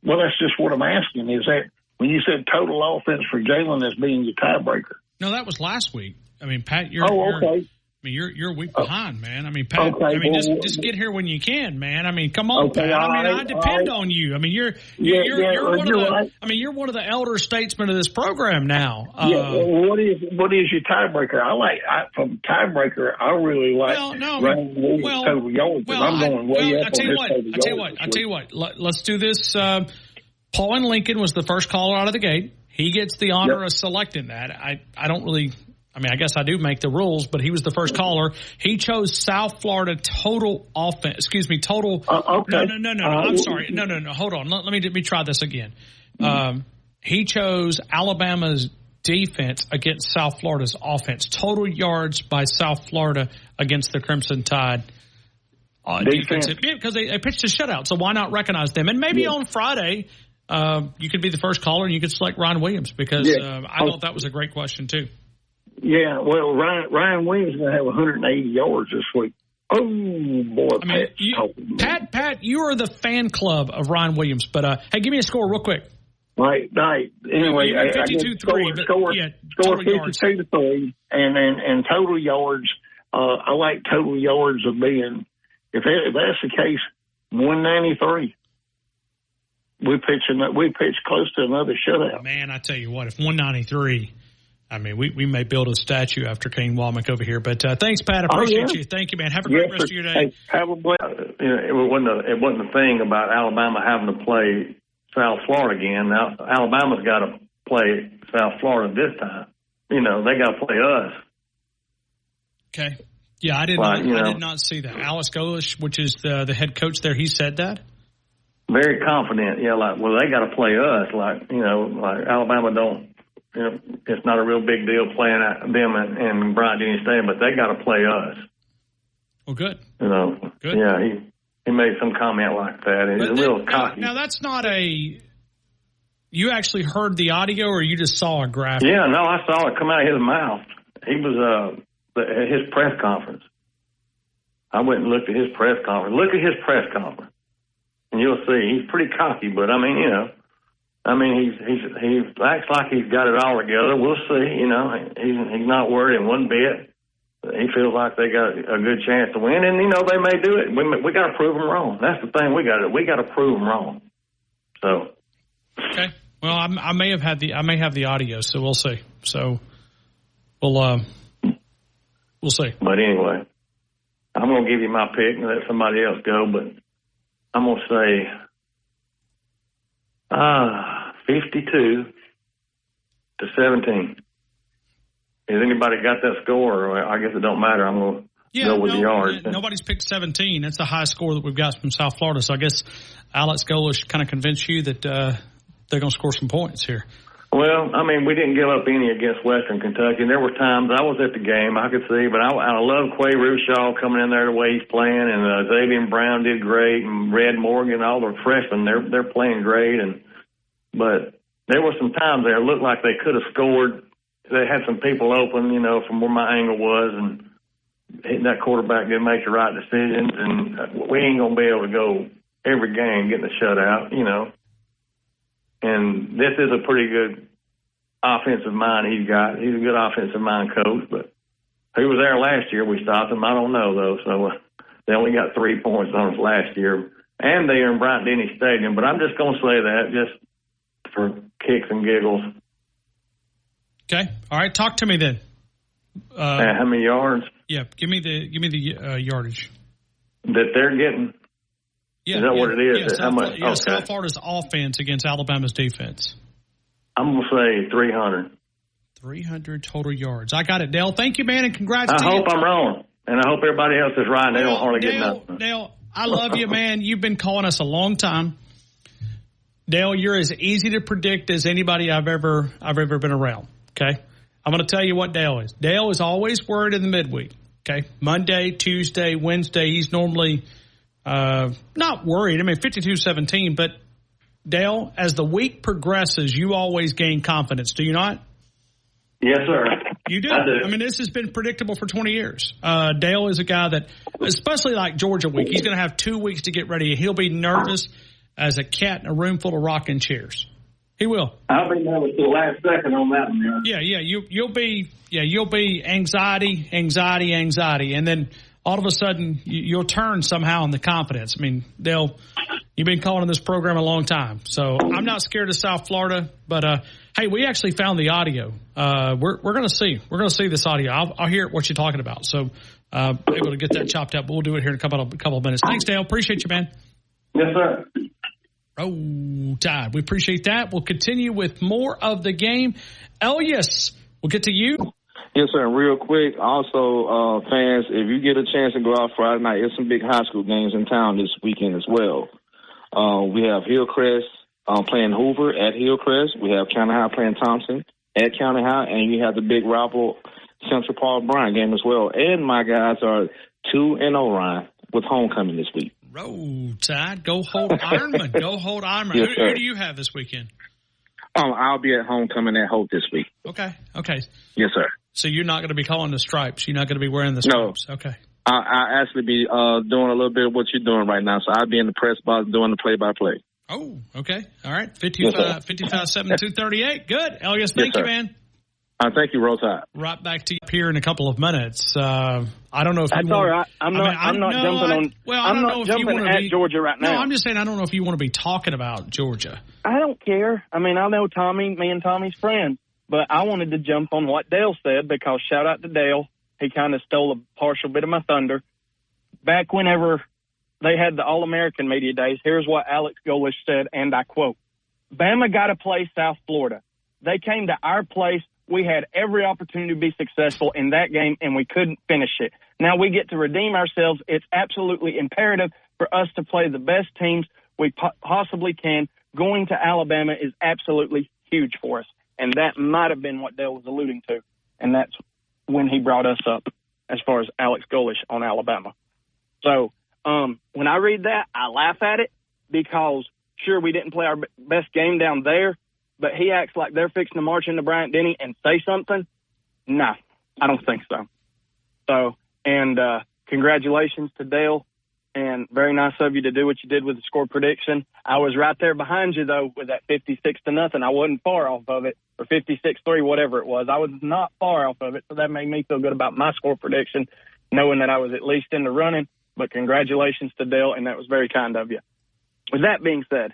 Well, that's just what I'm asking. Is that when you said total offense for Jalen as being your tiebreaker? No, that was last week. I mean, Pat, okay. You're a week behind, man. I mean, Pat. Okay, just get here when you can, man. I mean, come on, Pat. I depend on you. I mean, you're one of the. Right. I mean, you're one of the elder statesmen of this program now. What is your tiebreaker? From tiebreaker. I really like. Total yards. I'm going way up. I tell you what. Let's do this. Paul and Lincoln was the first caller out of the gate. He gets the honor of selecting that. I don't really. I mean, I guess I do make the rules, but he was the first caller. He chose South Florida total offense. Excuse me, total. Okay. No. I'm sorry. No. Hold on. Let me try this again. He chose Alabama's defense against South Florida's offense. Total yards by South Florida against the Crimson Tide. Defense. Because they pitched a shutout, so why not recognize them? And maybe on Friday, you could be the first caller and you could select Ryan Williams because I thought that was a great question too. Yeah, well, Ryan Williams is going to have 180 yards this week. Oh, boy. I mean, Pat, you are the fan club of Ryan Williams. But, hey, give me a score real quick. Right. Anyway, 52-3. Score 52-3. And total yards, I like total yards of being, if that's the case, 193. We pitched close to another shutout. Man, I tell you what, if 193... I mean, we may build a statue after Kane Womack over here. But thanks, Pat. I appreciate you. Thank you, man. Have a great rest of your day. Hey, have a blessed. It wasn't a thing about Alabama having to play South Florida again. Now Alabama's got to play South Florida this time. You know, they got to play us. Okay. Yeah, I did not see that. Alex Golesh, which is the head coach there, he said that. Very confident. Yeah, they got to play us. Like Alabama don't. You know, it's not a real big deal playing them and Bryant-Denny Stadium, but they got to play us. Well, good. You know, good. Yeah, he made some comment like that. He's a little cocky. Now that's not a. You actually heard the audio, or you just saw a graphic? Yeah, no, I saw it come out of his mouth. He was at his press conference. I went and looked at his press conference. Look at his press conference, and you'll see he's pretty cocky. But I mean, you know. He acts like he's got it all together. We'll see. You know, he's not worried in one bit. He feels like they got a good chance to win, and you know they may do it. We got to prove them wrong. That's the thing. We got to prove them wrong. So. Okay. Well, I may have the audio, so we'll see. So we'll see. But anyway, I'm gonna give you my pick and let somebody else go. But I'm gonna say. 52-17. Has anybody got that score? Or I guess it don't matter. I'm going to go with the yards. Nobody's picked 17. That's the highest score that we've got from South Florida. So I guess Alex Golesh kind of convinced you that they're going to score some points here. Well, I mean, we didn't give up any against Western Kentucky. And there were times I was at the game, I could see, but I love Quay Rushaw coming in there the way he's playing, and Xavier Brown did great, and Red Morgan, all the freshmen, they're playing great. But there were some times there it looked like they could have scored. They had some people open, you know, from where my angle was, and that quarterback didn't make the right decisions, and we ain't going to be able to go every game getting a shutout, you know. And this is a pretty good offensive mind he's got. He's a good offensive mind coach, but who was there last year? We stopped him. I don't know, though. So they only got 3 points on us last year. And they are in Bryant-Denny Stadium. But I'm just going to say that just for kicks and giggles. Okay. All right. Talk to me then. How many yards? Yeah. Give me the yardage that they're getting. Yeah, is that what it is? How much? Yeah, South Florida's offense against Alabama's defense. I'm going to say 300. 300 total yards. I got it, Dale. Thank you, man, and congrats to you. I hope I'm wrong, and I hope everybody else is right. They don't hardly get nothing. Dale, I love you, man. You've been calling us a long time. Dale, you're as easy to predict as anybody I've ever been around, okay? I'm going to tell you what Dale is. Dale is always worried in the midweek, okay? Monday, Tuesday, Wednesday, he's normally not worried. I mean, 52-17, but Dale, as the week progresses, you always gain confidence, do you not? Yes, sir. You do. I mean, this has been predictable for 20 years. Dale is a guy that, especially like Georgia week, he's going to have 2 weeks to get ready. He'll be nervous as a cat in a room full of rocking chairs. He will. I'll be nervous to the last second on that one, man. Yeah. You'll be anxiety, and then all of a sudden you'll turn somehow in the confidence. I mean, you've been calling this program a long time, so I'm not scared of South Florida. But hey, we actually found the audio. We're going to see. We're going to see this audio. I'll hear what you're talking about. So able to get that chopped up. But we'll do it here in a couple of minutes. Thanks, Dale. Appreciate you, man. Yes, sir. Oh, Todd, we appreciate that. We'll continue with more of the game. Elias, we'll get to you. Yes, sir. And real quick, also, fans, if you get a chance to go out Friday night, there's some big high school games in town this weekend as well. We have Hillcrest playing Hoover at Hillcrest. We have County High playing Thompson at County High. And you have the big rival Central Paul Bryant game as well. And my guys are 2-0, Ryan, with homecoming this week. Roll Tide. Go hold Ironman. Go hold Ironman. Yes, who do you have this weekend? I'll be at homecoming at Hope this week. Okay. Yes, sir. So you're not going to be calling the stripes. You're not going to be wearing the stripes. No. Okay. I'll actually be doing a little bit of what you're doing right now. So I'll be in the press box doing the play-by-play. Oh, okay. All right. 55-7, 238. Good. Elias, thank you, man. Thank you, Roll Tide. Right back to you here in a couple of minutes. I don't know if that's you want. All right. I'm not jumping on. Well, I'm not jumping at Georgia right now. No, I'm just saying I don't know if you want to be talking about Georgia. I don't care. I mean, I know Tommy, me and Tommy's friends, but I wanted to jump on what Dale said because shout out to Dale. He kind of stole a partial bit of my thunder. Back whenever they had the All-American Media Days, here's what Alex Golesh said, and I quote, "Bama got to play South Florida. They came to our place. We had every opportunity to be successful in that game, and we couldn't finish it. Now we get to redeem ourselves. It's absolutely imperative for us to play the best teams we possibly can. Going to Alabama is absolutely huge for us." And that might have been what Dale was alluding to. And that's when he brought us up as far as Alex Golesh on Alabama. So when I read that, I laugh at it because, sure, we didn't play our best game down there, but he acts like they're fixing to march into Bryant-Denny and say something. Nah, I don't think so. So, and congratulations to Dale, and very nice of you to do what you did with the score prediction. I was right there behind you, though, with that 56-0. I wasn't far off of it, or 56-3, whatever it was. I was not far off of it, so that made me feel good about my score prediction, knowing that I was at least in the running. But congratulations to Dale, and that was very kind of you. With that being said,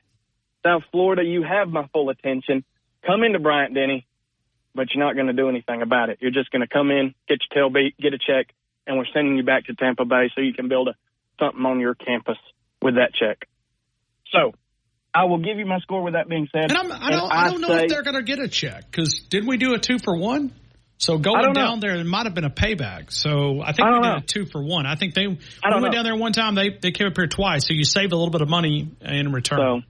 South Florida, you have my full attention. Come into Bryant-Denny, but you're not going to do anything about it. You're just going to come in, get your tail beat, get a check, and we're sending you back to Tampa Bay so you can build something on your campus with that check. So I will give you my score with that being said. And I don't know if they're going to get a check because didn't we do a 2-for-1? So going down there, it might have been a payback. So I think we did a 2-for-1. I think we went down there one time. They came up here twice, so you saved a little bit of money in return. So,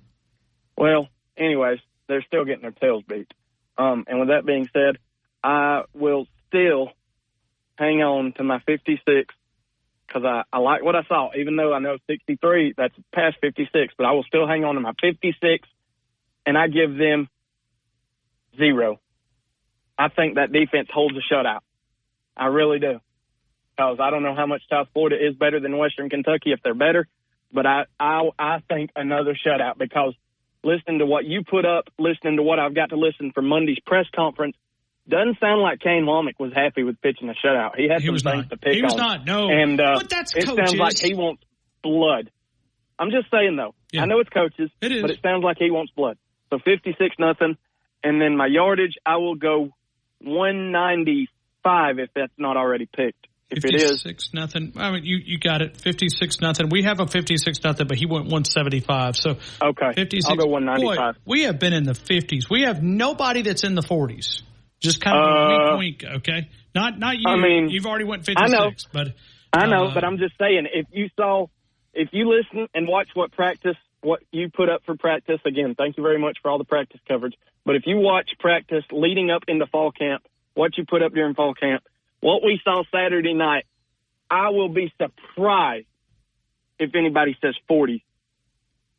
well, anyways, they're still getting their tails beat. And with that being said, I will still hang on to my 56 because I like what I saw, even though I know 63, that's past 56, but I will still hang on to my 56, and I give them 0. I think that defense holds a shutout. I really do. Because I don't know how much South Florida is better than Western Kentucky if they're better, but I think another shutout because listening to what you put up, listening to what I've got to listen from Monday's press conference, doesn't sound like Kane Womack was happy with pitching a shutout. He had some things to pick on. He was not, no. And but that's it coaches. sounds like he wants blood. I'm just saying, though. Yeah. I know it's coaches, but it sounds like he wants blood. So 56-0. And then my yardage, I will go 195 if that's not already picked. If it is 56-0, I mean you got it. 56-0. We have a 56-0, but he went 175. So okay, 56. I'll go 195. Boy, we have been in the 50s. We have nobody that's in the 40s. Just kind of a wink, okay? Not you. I mean, you've already went 56. I know, but but I'm just saying if you listen and watch what you put up for practice, again, thank you very much for all the practice coverage. But if you watch practice leading up into fall camp, what you put up during fall camp, what we saw Saturday night, I will be surprised if anybody says 40.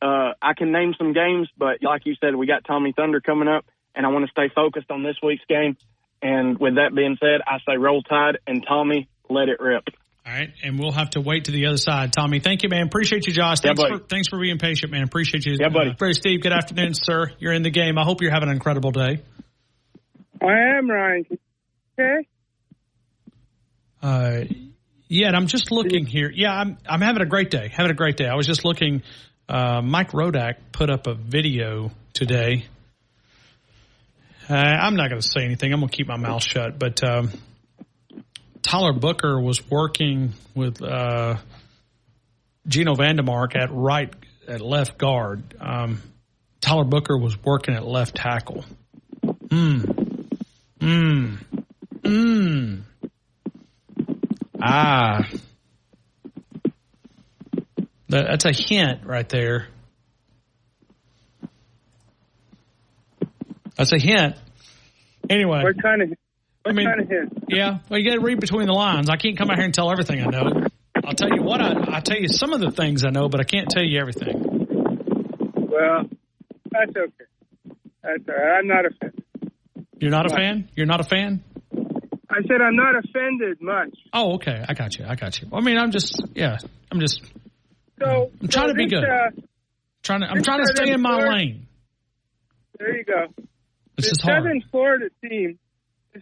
I can name some games, but like you said, we got Tommy Thunder coming up, and I want to stay focused on this week's game. And with that being said, I say Roll Tide, and Tommy, let it rip. All right, and we'll have to wait to the other side. Tommy, thank you, man. Appreciate you, Josh. Thanks for being patient, man. Appreciate you. Yeah, buddy. Steve, good afternoon, sir. You're in the game. I hope you're having an incredible day. I am, Ryan. Okay? Yeah, and I'm just looking here. Yeah, I'm having a great day. Having a great day. I was just looking. Mike Rodak put up a video today. I'm not going to say anything. I'm going to keep my mouth shut. But Tyler Booker was working with Gino Vandemark at left guard. Tyler Booker was working at left tackle. That's a hint right there. That's a hint. Anyway. What kind of hint? Yeah. Well, you got to read between the lines. I can't come out here and tell everything I know. I'll tell you what, I'll tell you some of the things I know, but I can't tell you everything. Well, that's okay. That's all right. I'm not offended. You're not a fan? You're not a fan? I said I'm not offended much. Oh, okay. I got you. I mean, I'm trying to be good. I'm trying to stay in my lane. There you go. This is hard. The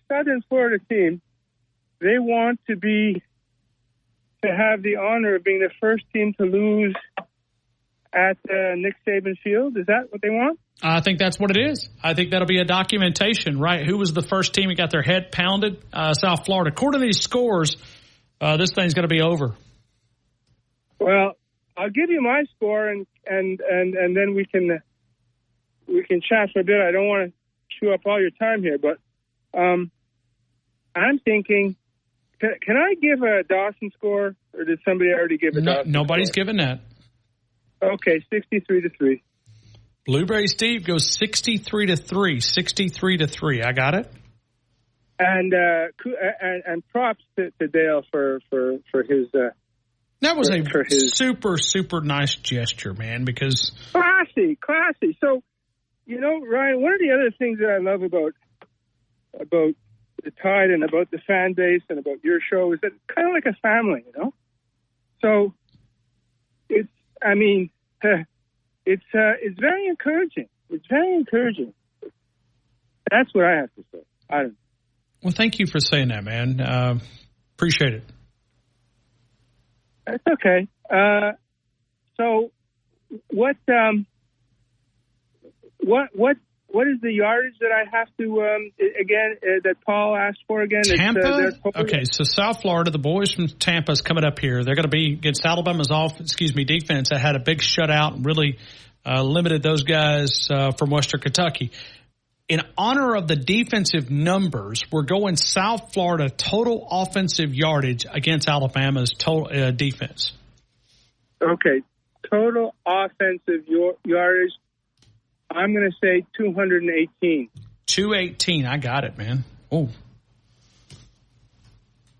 Southern Florida team, they want to have the honor of being the first team to lose at Nick Saban Field. Is that what they want? I think that's what it is. I think that'll be a documentation, right? Who was the first team that got their head pounded? South Florida. According to these scores, this thing's going to be over. Well, I'll give you my score, and then we can chat for a bit. I don't want to chew up all your time here, but I'm thinking, can I give a Dawson score, or did somebody already give a Dawson nobody's score? given that. Okay, 63-3. Blueberry Steve goes 63-3. 63-3. I got it. And props to Dale for his. That was super, super nice gesture, man, because... Classy. So, Ryan, one of the other things that I love about the Tide and about the fan base and about your show is that it's kind of like a family, So, it's very encouraging. It's very encouraging. That's what I have to say. I don't know. Well, thank you for saying that, man. Appreciate it. That's okay. So, what is the yardage that I have to that Paul asked for again? Tampa. Okay, so South Florida, the boys from Tampa is coming up here. They're going to be against Alabama's defense that had a big shutout and really limited those guys from Western Kentucky. In honor of the defensive numbers, we're going South Florida total offensive yardage against Alabama's total defense. Okay, total offensive yardage. I'm going to say 218. 218. I got it, man. Oh.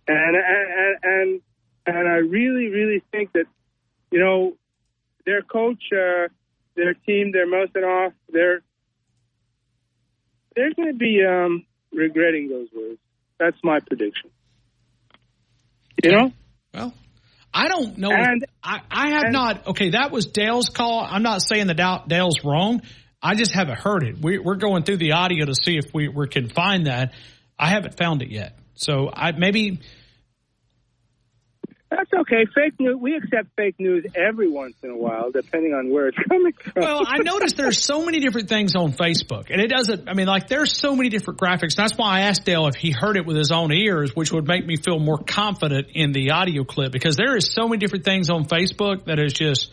And I really, really think that, their coach, their team, they're mouthing off. They're going to be regretting those words. That's my prediction. Well, I don't know. And I have not. Okay, that was Dale's call. I'm not saying that Dale's wrong. I just haven't heard it. We're going through the audio to see if we can find that. I haven't found it yet. So maybe. That's okay. Fake news. We accept fake news every once in a while, depending on where it's coming from. Well, I noticed there's so many different things on Facebook, and it doesn't. I mean, there's so many different graphics. That's why I asked Dale if he heard it with his own ears, which would make me feel more confident in the audio clip, because there is so many different things on Facebook that is just.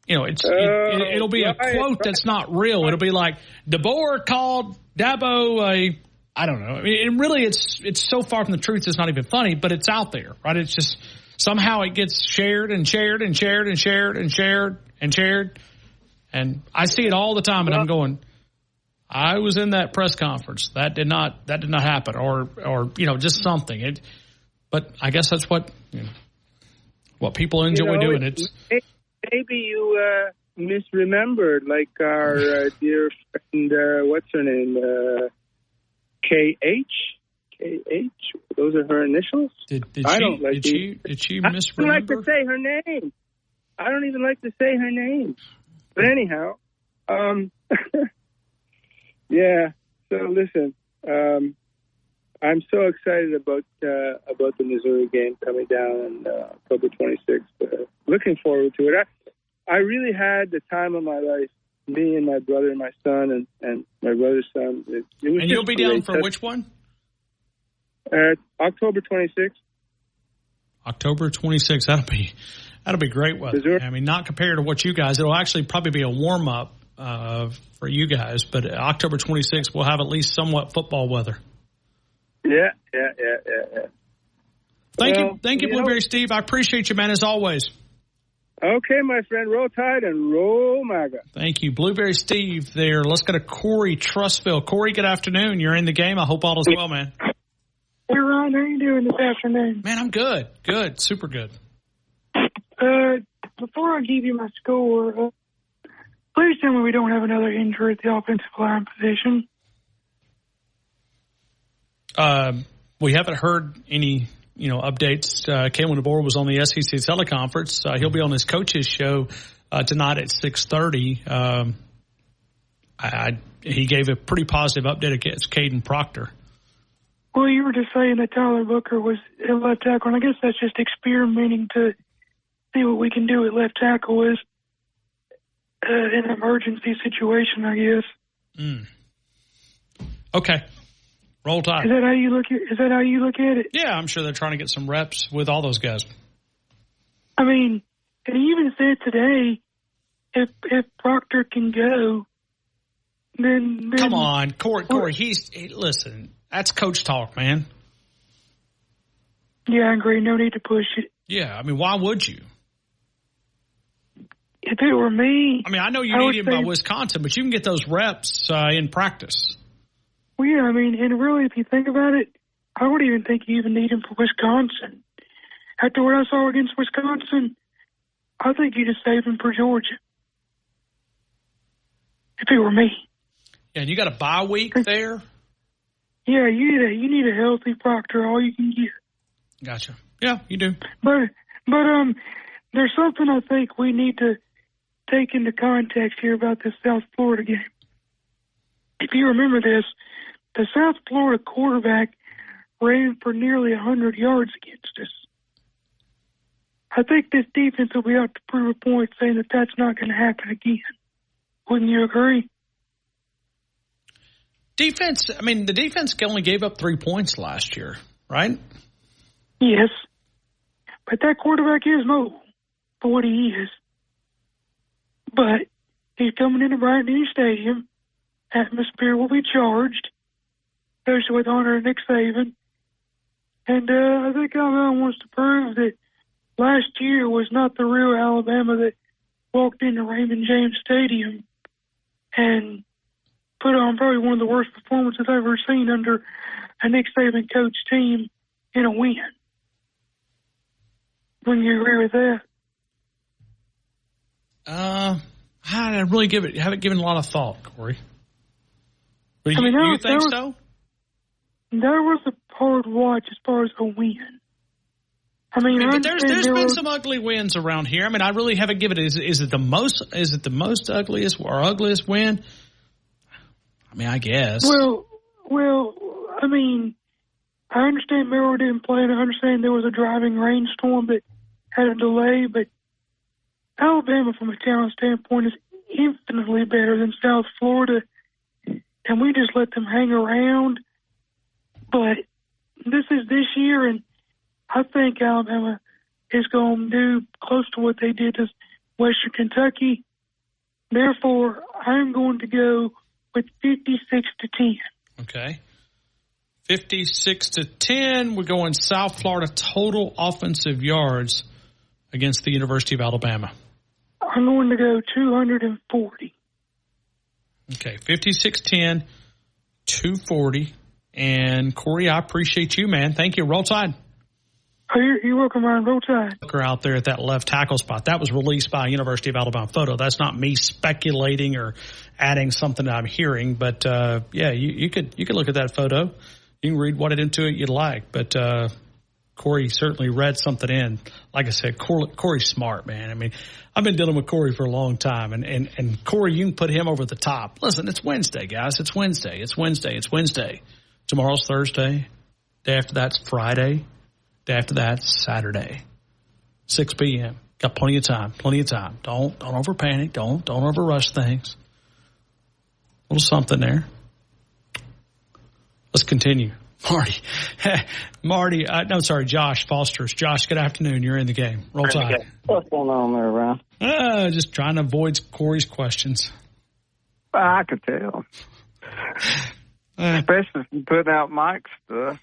It'll be a quote that's not real. It'll be like DeBoer called Dabo I don't know. I mean, it's so far from the truth. It's not even funny, but it's out there, right? It's just somehow it gets shared and shared and shared and shared and shared and shared. And I see it all the time, and I'm going, I was in that press conference. That did not happen, or just something. But I guess that's what people enjoy doing. It's maybe you misremembered, like our dear friend, what's her name, KH. Those are her initials. Did she misremember? I don't like to say her name. I don't even like to say her name. But anyhow, yeah. So listen, I'm so excited about the Missouri game coming down on October 26th. Looking forward to it. I really had the time of my life. Me and my brother and my son and my brother's son. It was and you'll be down for which one? October 26th. October 26th. That'll be great weather. Missouri. I mean, not compared to what you guys. It'll actually probably be a warm up for you guys. But October 26th, we'll have at least somewhat football weather. Yeah. Thank you, Blueberry Steve. I appreciate you, man, as always. Okay, my friend. Roll Tide and roll MAGA. Thank you. Blueberry Steve there. Let's go to Corey Trustville. Corey, good afternoon. You're in the game. I hope all is well, man. Hey, Ron. How are you doing this afternoon? Man, I'm good. Good. Super good. Before I give you my score, please tell me we don't have another injury at the offensive line position. We haven't heard any updates. Kalen DeBoer was on the SEC teleconference. He'll be on his coach's show tonight at 6:30. He gave a pretty positive update against Caden Proctor. Well, you were just saying that Tyler Booker was at left tackle, and I guess that's just experimenting to see what we can do at left tackle is an emergency situation, I guess. Okay. Roll Tide. Is that how you look at it? Yeah, I'm sure they're trying to get some reps with all those guys. I mean, and he even said today, if Proctor can go, then come on, Corey. Listen. That's coach talk, man. Yeah, I agree. No need to push it. Yeah, I mean, why would you? If it were me, I mean, I know you need him by Wisconsin, but you can get those reps in practice. Well, yeah, I mean, and really, if you think about it, I wouldn't even think you even need him for Wisconsin. After what I saw against Wisconsin, I think you just save him for Georgia. If it were me. Yeah, and you got a bye week there? Yeah, you need a healthy Proctor, all you can get. Gotcha. Yeah, you do. But there's something I think we need to take into context here about this South Florida game. If you remember this, the South Florida quarterback ran for nearly 100 yards against us. I think this defense will be out to prove a point saying that that's not going to happen again. Wouldn't you agree? Defense, I mean, the defense only gave up 3 points last year, right? Yes. But that quarterback is mobile for what he is. But he's coming into Bryant-Denny Stadium. Atmosphere will be charged, especially with honor Nick Saban. And I think Alabama wants to prove that last year was not the real Alabama that walked into Raymond James Stadium and put on probably one of the worst performances I've ever seen under a Nick Saban coach team in a win. Wouldn't you agree with that? I really haven't given a lot of thought, Corey. But you think so? That was a hard watch as far as a win. I mean there's been some ugly wins around here. I mean, I really haven't given it. Is it the most ugliest or ugliest win? I mean, I guess. Well, I mean, I understand Merrill didn't play, and I understand there was a driving rainstorm that had a delay, but Alabama, from a talent standpoint, is infinitely better than South Florida, and we just let them hang around. But this is this year, and I think Alabama is going to do close to what they did to Western Kentucky. Therefore, I'm going to go with 56-10. Okay. 56-10. We're going South Florida total offensive yards against the University of Alabama. I'm going to go 240. Okay. 56-10, 240. And Corey, I appreciate you, man. Thank you. Roll Tide. Oh, you're welcome, Ryan. Roll Tide. Out there at that left tackle spot. That was released by University of Alabama Photo. That's not me speculating or adding something that I'm hearing. But, yeah, you could look at that photo. You can read what into it you'd like. But Corey certainly read something in. Like I said, Corey's smart, man. I mean, I've been dealing with Corey for a long time. And Corey, you can put him over the top. Listen, it's Wednesday, guys. It's Wednesday. Tomorrow's Thursday. Day after that's Friday. Day after that, Saturday, 6 p.m. Got plenty of time. Don't over panic. Don't over rush things. A little something there. Let's continue. Josh Foster's. Josh, good afternoon. You're in the game. Roll Tide. What's going on there, Ryan? Just trying to avoid Corey's questions. I could tell. Especially from putting out Mike's stuff.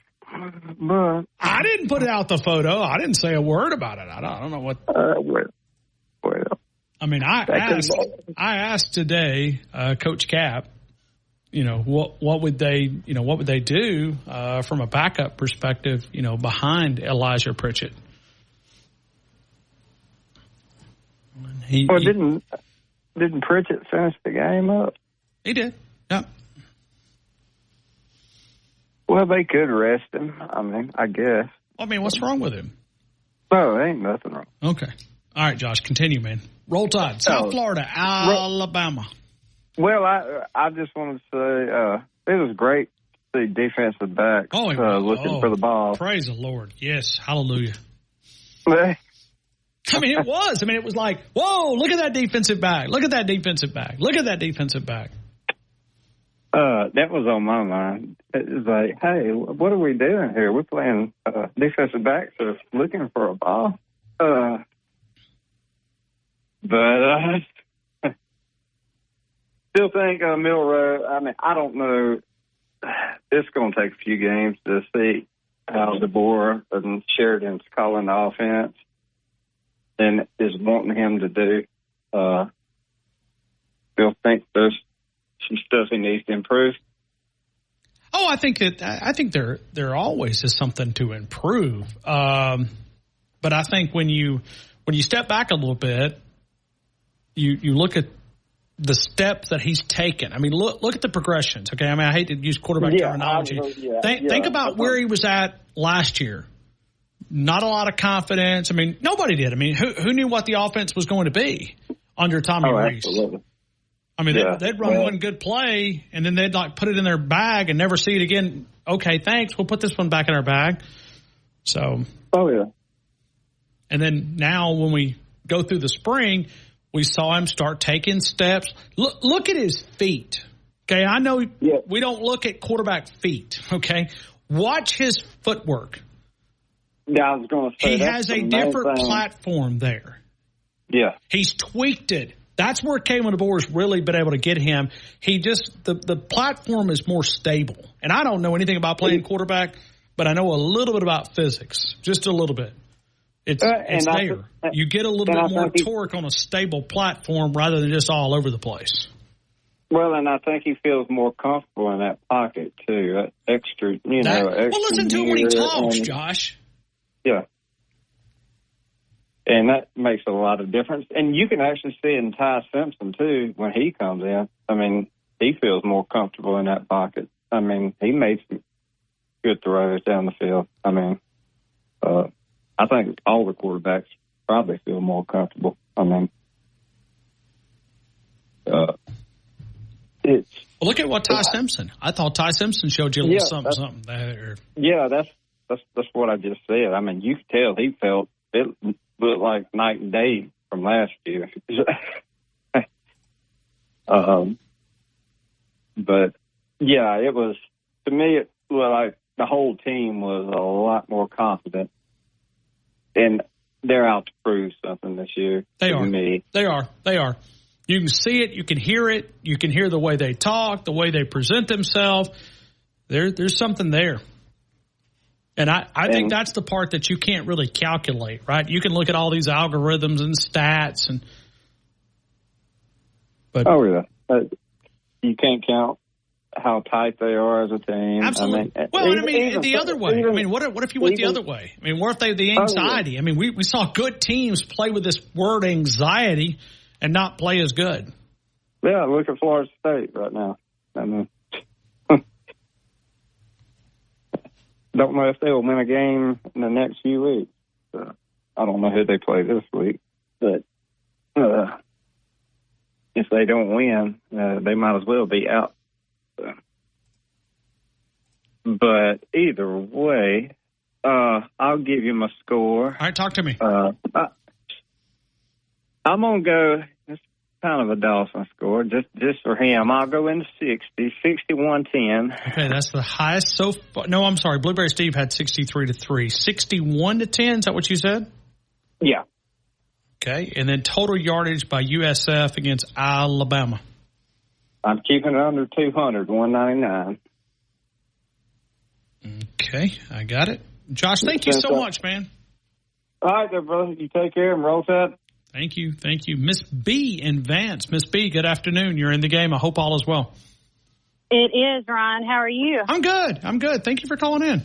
But I didn't put out the photo. I didn't say a word about it. I don't know what. Well, I mean, I asked today, Coach Cap, what would they do from a backup perspective, behind Elijah Pritchett. Didn't Pritchett finish the game up? He did. Yep. Well, they could rest him. I mean, I guess. I mean, what's wrong with him? No, ain't nothing wrong. Okay. All right, Josh, continue, man. Roll Tide. South Florida, Alabama. Well, I just wanted to say it was great to see defensive backs looking for the ball. Praise the Lord. Yes. Hallelujah. I mean, it was. I mean, it was like, whoa, look at that defensive back. Look at that defensive back. Look at that defensive back. That was on my mind. It was like, hey, what are we doing here? We're playing defensive backs are looking for a ball. But still think Milroe, I mean, I don't know. It's going to take a few games to see how DeBoer and Sheridan's calling the offense and is wanting him to do. Still think there's some stuff he needs to improve. Oh, I think there always is something to improve. But I think when you step back a little bit, you look at the steps that he's taken. I mean, look at the progressions. Okay, I mean, I hate to use quarterback terminology. Think about where he was at last year. Not a lot of confidence. I mean, nobody did. I mean, who knew what the offense was going to be under Tommy Rees? Absolutely. I mean, they'd run one good play, and then they'd put it in their bag and never see it again. Okay, thanks. We'll put this one back in our bag. So. Oh, yeah. And then now when we go through the spring, we saw him start taking steps. Look at his feet. Okay, I know we don't look at quarterback feet. Okay, watch his footwork. Yeah, I was going to say he has a different platform there. Yeah, he's tweaked it. That's where Kalen DeBoer's really been able to get him. He just the platform is more stable. And I don't know anything about playing quarterback, but I know a little bit about physics, just a little bit. It's there. You get a little bit more torque on a stable platform rather than just all over the place. Well, and I think he feels more comfortable in that pocket too. Extra. Well, listen to him when he talks, Josh. Yeah. And that makes a lot of difference. And you can actually see it in Ty Simpson, too, when he comes in. I mean, he feels more comfortable in that pocket. I mean, he made some good throws down the field. I mean, I think all the quarterbacks probably feel more comfortable. I mean, it's... Well, look at what Ty Simpson. I thought Ty Simpson showed you a little something there. Yeah, that's what I just said. I mean, you could tell he felt it looked like night and day from last year. But yeah, it was, to me, it was like the whole team was a lot more confident, and they're out to prove something this year. They are. You can see it. You can hear it. You can hear the way they talk, the way they present themselves. There's something there. And I think that's the part that you can't really calculate, right? You can look at all these algorithms and stats, but oh yeah, you can't count how tight they are as a team. Absolutely. The other way. What if you went the other way? I mean, what if they the anxiety? I mean, we saw good teams play with this word anxiety and not play as good. Yeah, look at Florida State right now. I mean, don't know if they will win a game in the next few weeks. I don't know who they play this week, but if they don't win, they might as well be out. But either way, I'll give you my score. All right, talk to me. I'm going to go, it's kind of a Dawson score, just for him. I'll go into 61-10. Okay, that's the highest so far. No, I'm sorry. Blueberry Steve had 63-3. 61-10, is that what you said? Yeah. Okay, and then total yardage by USF against Alabama. I'm keeping it under 200, 199. Okay, I got it. Josh, thank you so much, man. All right, there, brother. You take care and roll that. Thank you. Miss B in Vance. Miss B, good afternoon. You're in the game. I hope all is well. It is, Ryan. How are you? I'm good. Thank you for calling in.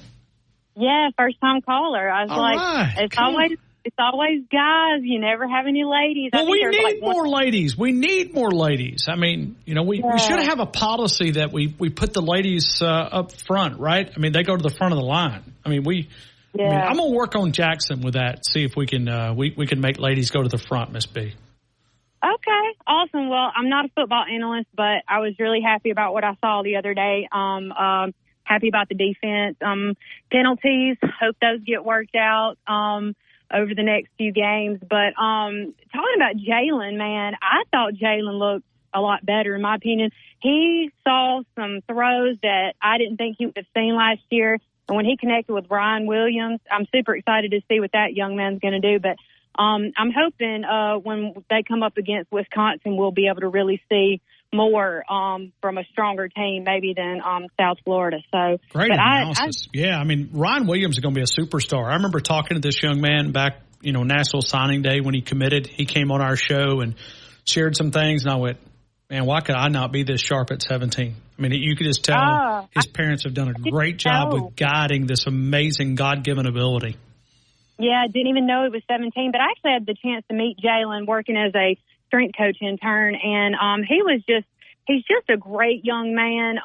Yeah, first-time caller. I was all right. It's always guys. You never have any ladies. Well, we need more ladies. We need more ladies. I mean, we should have a policy that we put the ladies up front, right? I mean, they go to the front of the line. I mean, I'm going to work on Jackson with that, see if we can we can make ladies go to the front, Miss B. Okay, awesome. Well, I'm not a football analyst, but I was really happy about what I saw the other day. Happy about the defense. Penalties, hope those get worked out over the next few games. But talking about Jalen, man, I thought Jalen looked a lot better, in my opinion. He saw some throws that I didn't think he would have seen last year. And when he connected with Ryan Williams, I'm super excited to see what that young man's going to do. But I'm hoping when they come up against Wisconsin, we'll be able to really see more from a stronger team maybe than South Florida. So great analysis. I mean, Ryan Williams is going to be a superstar. I remember talking to this young man back, National Signing Day when he committed. He came on our show and shared some things, and I went, man, why could I not be this sharp at 17? I mean, you could just tell his parents have done a great job with guiding this amazing God-given ability. Yeah, I didn't even know he was 17, but I actually had the chance to meet Jalen working as a strength coach intern, and he's just a great young man.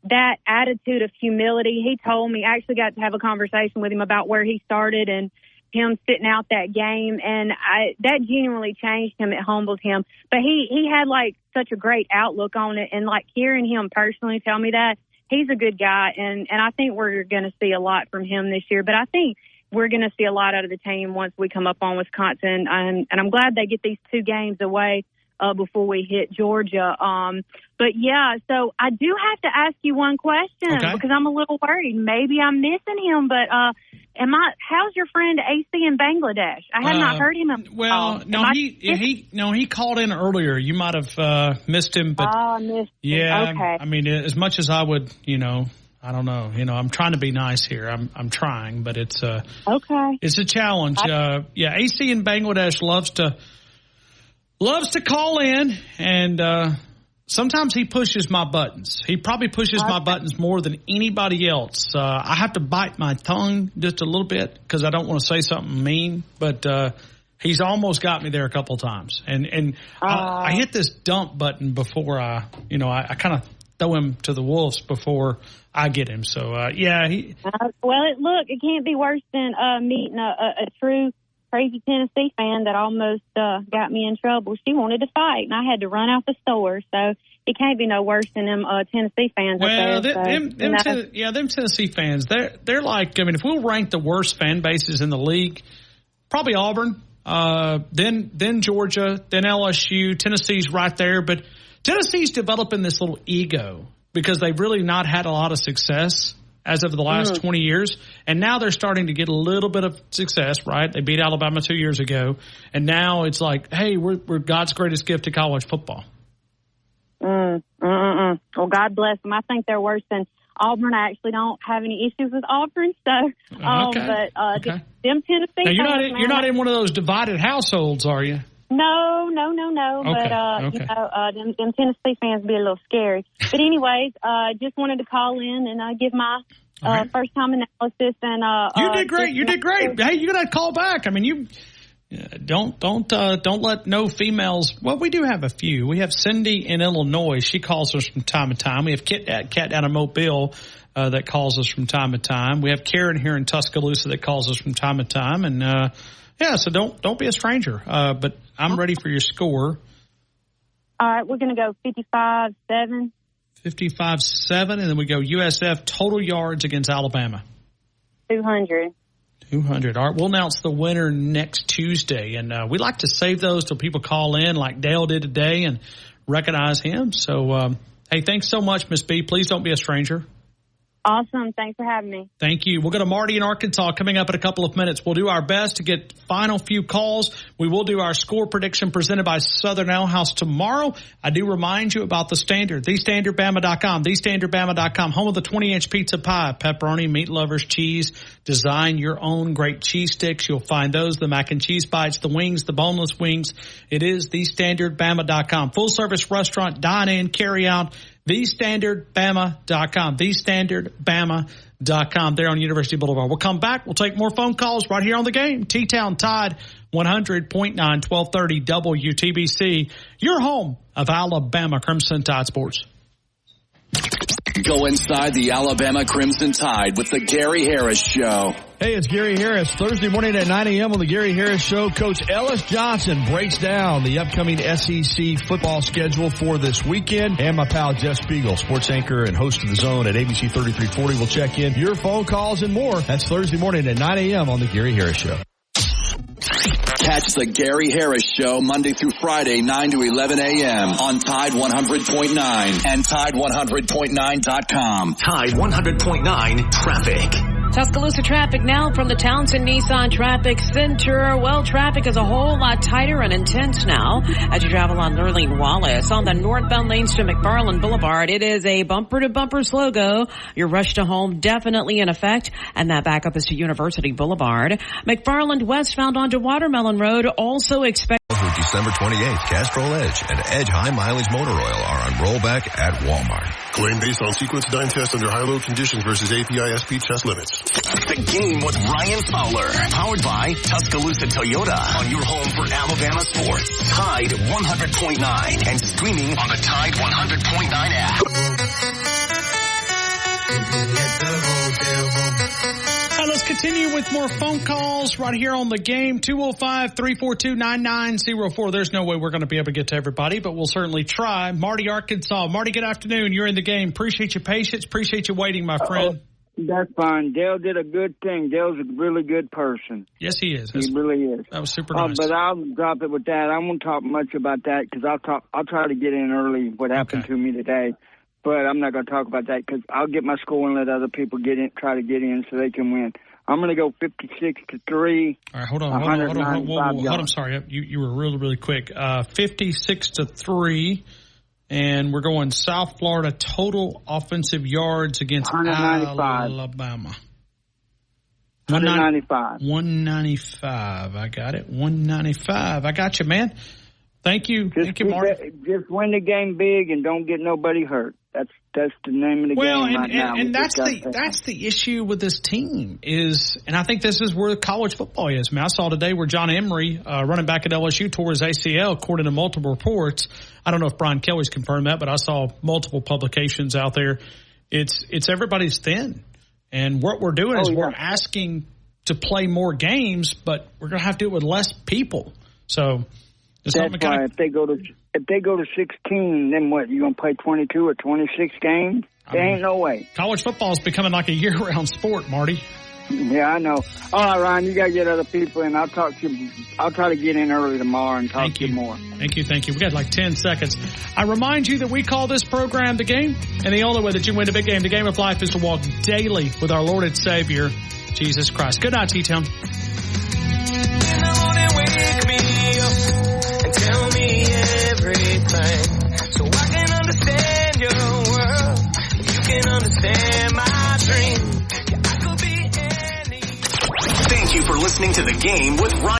That attitude of humility, he told me, I actually got to have a conversation with him about where he started and him sitting out that game, and that genuinely changed him. It humbled him. But he had such a great outlook on it, and hearing him personally tell me that, he's a good guy, and I think we're going to see a lot from him this year. But I think we're going to see a lot out of the team once we come up on Wisconsin, and I'm glad they get these 2 games away before we hit Georgia. But yeah, so I do have to ask you one question because I'm a little worried. Maybe I'm missing him, but how's your friend AC in Bangladesh? I have not heard him. He called in earlier. You might have missed him, but missed yeah, him. Okay. I mean, as much as I would, I don't know. I'm trying to be nice here. I'm trying, but it's it's a challenge. AC in Bangladesh loves to call in, and sometimes he pushes my buttons. He probably pushes my buttons more than anybody else. I have to bite my tongue just a little bit because I don't want to say something mean, but he's almost got me there a couple times. And I hit this dump button before I kind of throw him to the wolves before I get him. So, it can't be worse than meeting a true crazy Tennessee fan that almost got me in trouble. She wanted to fight, and I had to run out the store. So it can't be no worse than them Tennessee fans. Well, them Tennessee fans, they're like, I mean, if we'll rank the worst fan bases in the league, probably Auburn, then Georgia, then LSU. Tennessee's right there, but Tennessee's developing this little ego because they've really not had a lot of success as of the last 20 years. And now they're starting to get a little bit of success, right? They beat Alabama 2 years ago. And now it's like, hey, we're God's greatest gift to college football. Well, God bless them. I think they're worse than Auburn. I actually don't have any issues with Auburn. So, them Tennessee now, you're not in one of those divided households, are you? No. Okay, But, them Tennessee fans be a little scary. But anyways, just wanted to call in and give my first time analysis. And you did great. You did great. Hey, you got to call back. I mean, you don't let no females. Well, we do have a few. We have Cindy in Illinois. She calls us from time to time. We have Kat down in Mobile that calls us from time to time. We have Karen here in Tuscaloosa that calls us from time to time. And so don't be a stranger. But I'm ready for your score. All right, we're going to go 55-7. 55-7, and then we go USF total yards against Alabama. 200. 200. All right, we'll announce the winner next Tuesday, and we like to save those till people call in like Dale did today and recognize him. So, hey, thanks so much, Miss B. Please don't be a stranger. Awesome. Thanks for having me. Thank you. We'll go to Marty in Arkansas coming up in a couple of minutes. We'll do our best to get final few calls. We will do our score prediction presented by Southern Ale House tomorrow. I do remind you about The Standard, thestandardbama.com, thestandardbama.com, home of the 20-inch pizza pie, pepperoni, meat lovers, cheese. Design your own great cheese sticks. You'll find those, the mac and cheese bites, the wings, the boneless wings. It is thestandardbama.com. Full-service restaurant, dine-in, carry-out. TheStandardBama.com. TheStandardBama.com there on University Boulevard. We'll come back. We'll take more phone calls right here on the game. T-Town Tide 100.9, 1230 WTBC. Your home of Alabama Crimson Tide Sports. Go inside the Alabama Crimson Tide with the Gary Harris Show. Hey, it's Gary Harris. Thursday morning at 9 a.m. on the Gary Harris Show, Coach Ellis Johnson breaks down the upcoming SEC football schedule for this weekend. And my pal Jeff Spiegel, sports anchor and host of The Zone at ABC 3340, will check in. Your phone calls and more. That's Thursday morning at 9 a.m. on the Gary Harris Show. Catch the Gary Harris Show Monday through Friday, 9 to 11 a.m. on Tide 100.9 and Tide100.9.com. Tide 100.9 Traffic. Tuscaloosa traffic now from the Townsend Nissan Traffic Center. Well, traffic is a whole lot tighter and intense now as you travel on Lurleen Wallace. On the northbound lanes to McFarland Boulevard, it is a bumper-to-bumper slow go. Your rush to home definitely in effect, and that backup is to University Boulevard. McFarland westbound onto Watermelon Road also expect. December 28th, Castrol Edge and Edge High Mileage Motor Oil are on rollback at Walmart. Claim based on sequence dyne test under high-load conditions versus API SP test limits. The Game with Ryan Fowler. Powered by Tuscaloosa Toyota. On your home for Alabama sports. Tide 100.9 and streaming on the Tide 100.9 app. All right, let's continue with more phone calls right here on the game. 205-342-9904. There's no way we're going to be able to get to everybody, but we'll certainly try. Marty, Arkansas. Marty, good afternoon. You're in the game. Appreciate your patience. Appreciate you waiting, my friend. That's fine. Dale did a good thing. Dale's a really good person. Yes, he is. He really is. That was super nice. But I'll drop it with that. I won't talk much about that because I'll try to get in early what happened to me today. But I'm not going to talk about that because I'll get my score and let other people try to get in so they can win. I'm going to go 56-3. All right, hold on. Hold on. Sorry, you were really, really quick. 56-3, and we're going South Florida total offensive yards against 195. Alabama. 195. 195. I got it. 195. I got you, man. Thank you. Thank you, Marty. Just win the game big and don't get nobody hurt. That's the name of the game right now. And that's the issue with this team is, and I think this is where college football is. I mean, I saw today where John Emery, running back at LSU, tore his ACL, according to multiple reports. I don't know if Brian Kelly's confirmed that, but I saw multiple publications out there. It's everybody's thin, and what we're doing is we're asking to play more games, but we're going to have to do it with less people. So. That's why if they go to 16, then what? You gonna play 22 or 26 games? Ain't no way. College football is becoming like a year-round sport, Marty. Yeah, I know. All right, Ryan, you gotta get other people in. I'll talk to you. I'll try to get in early tomorrow and talk to you more. Thank you. We got like 10 seconds. I remind you that we call this program The Game, and the only way that you win a big game, the game of life, is to walk daily with our Lord and Savior, Jesus Christ. Good night, T-Town.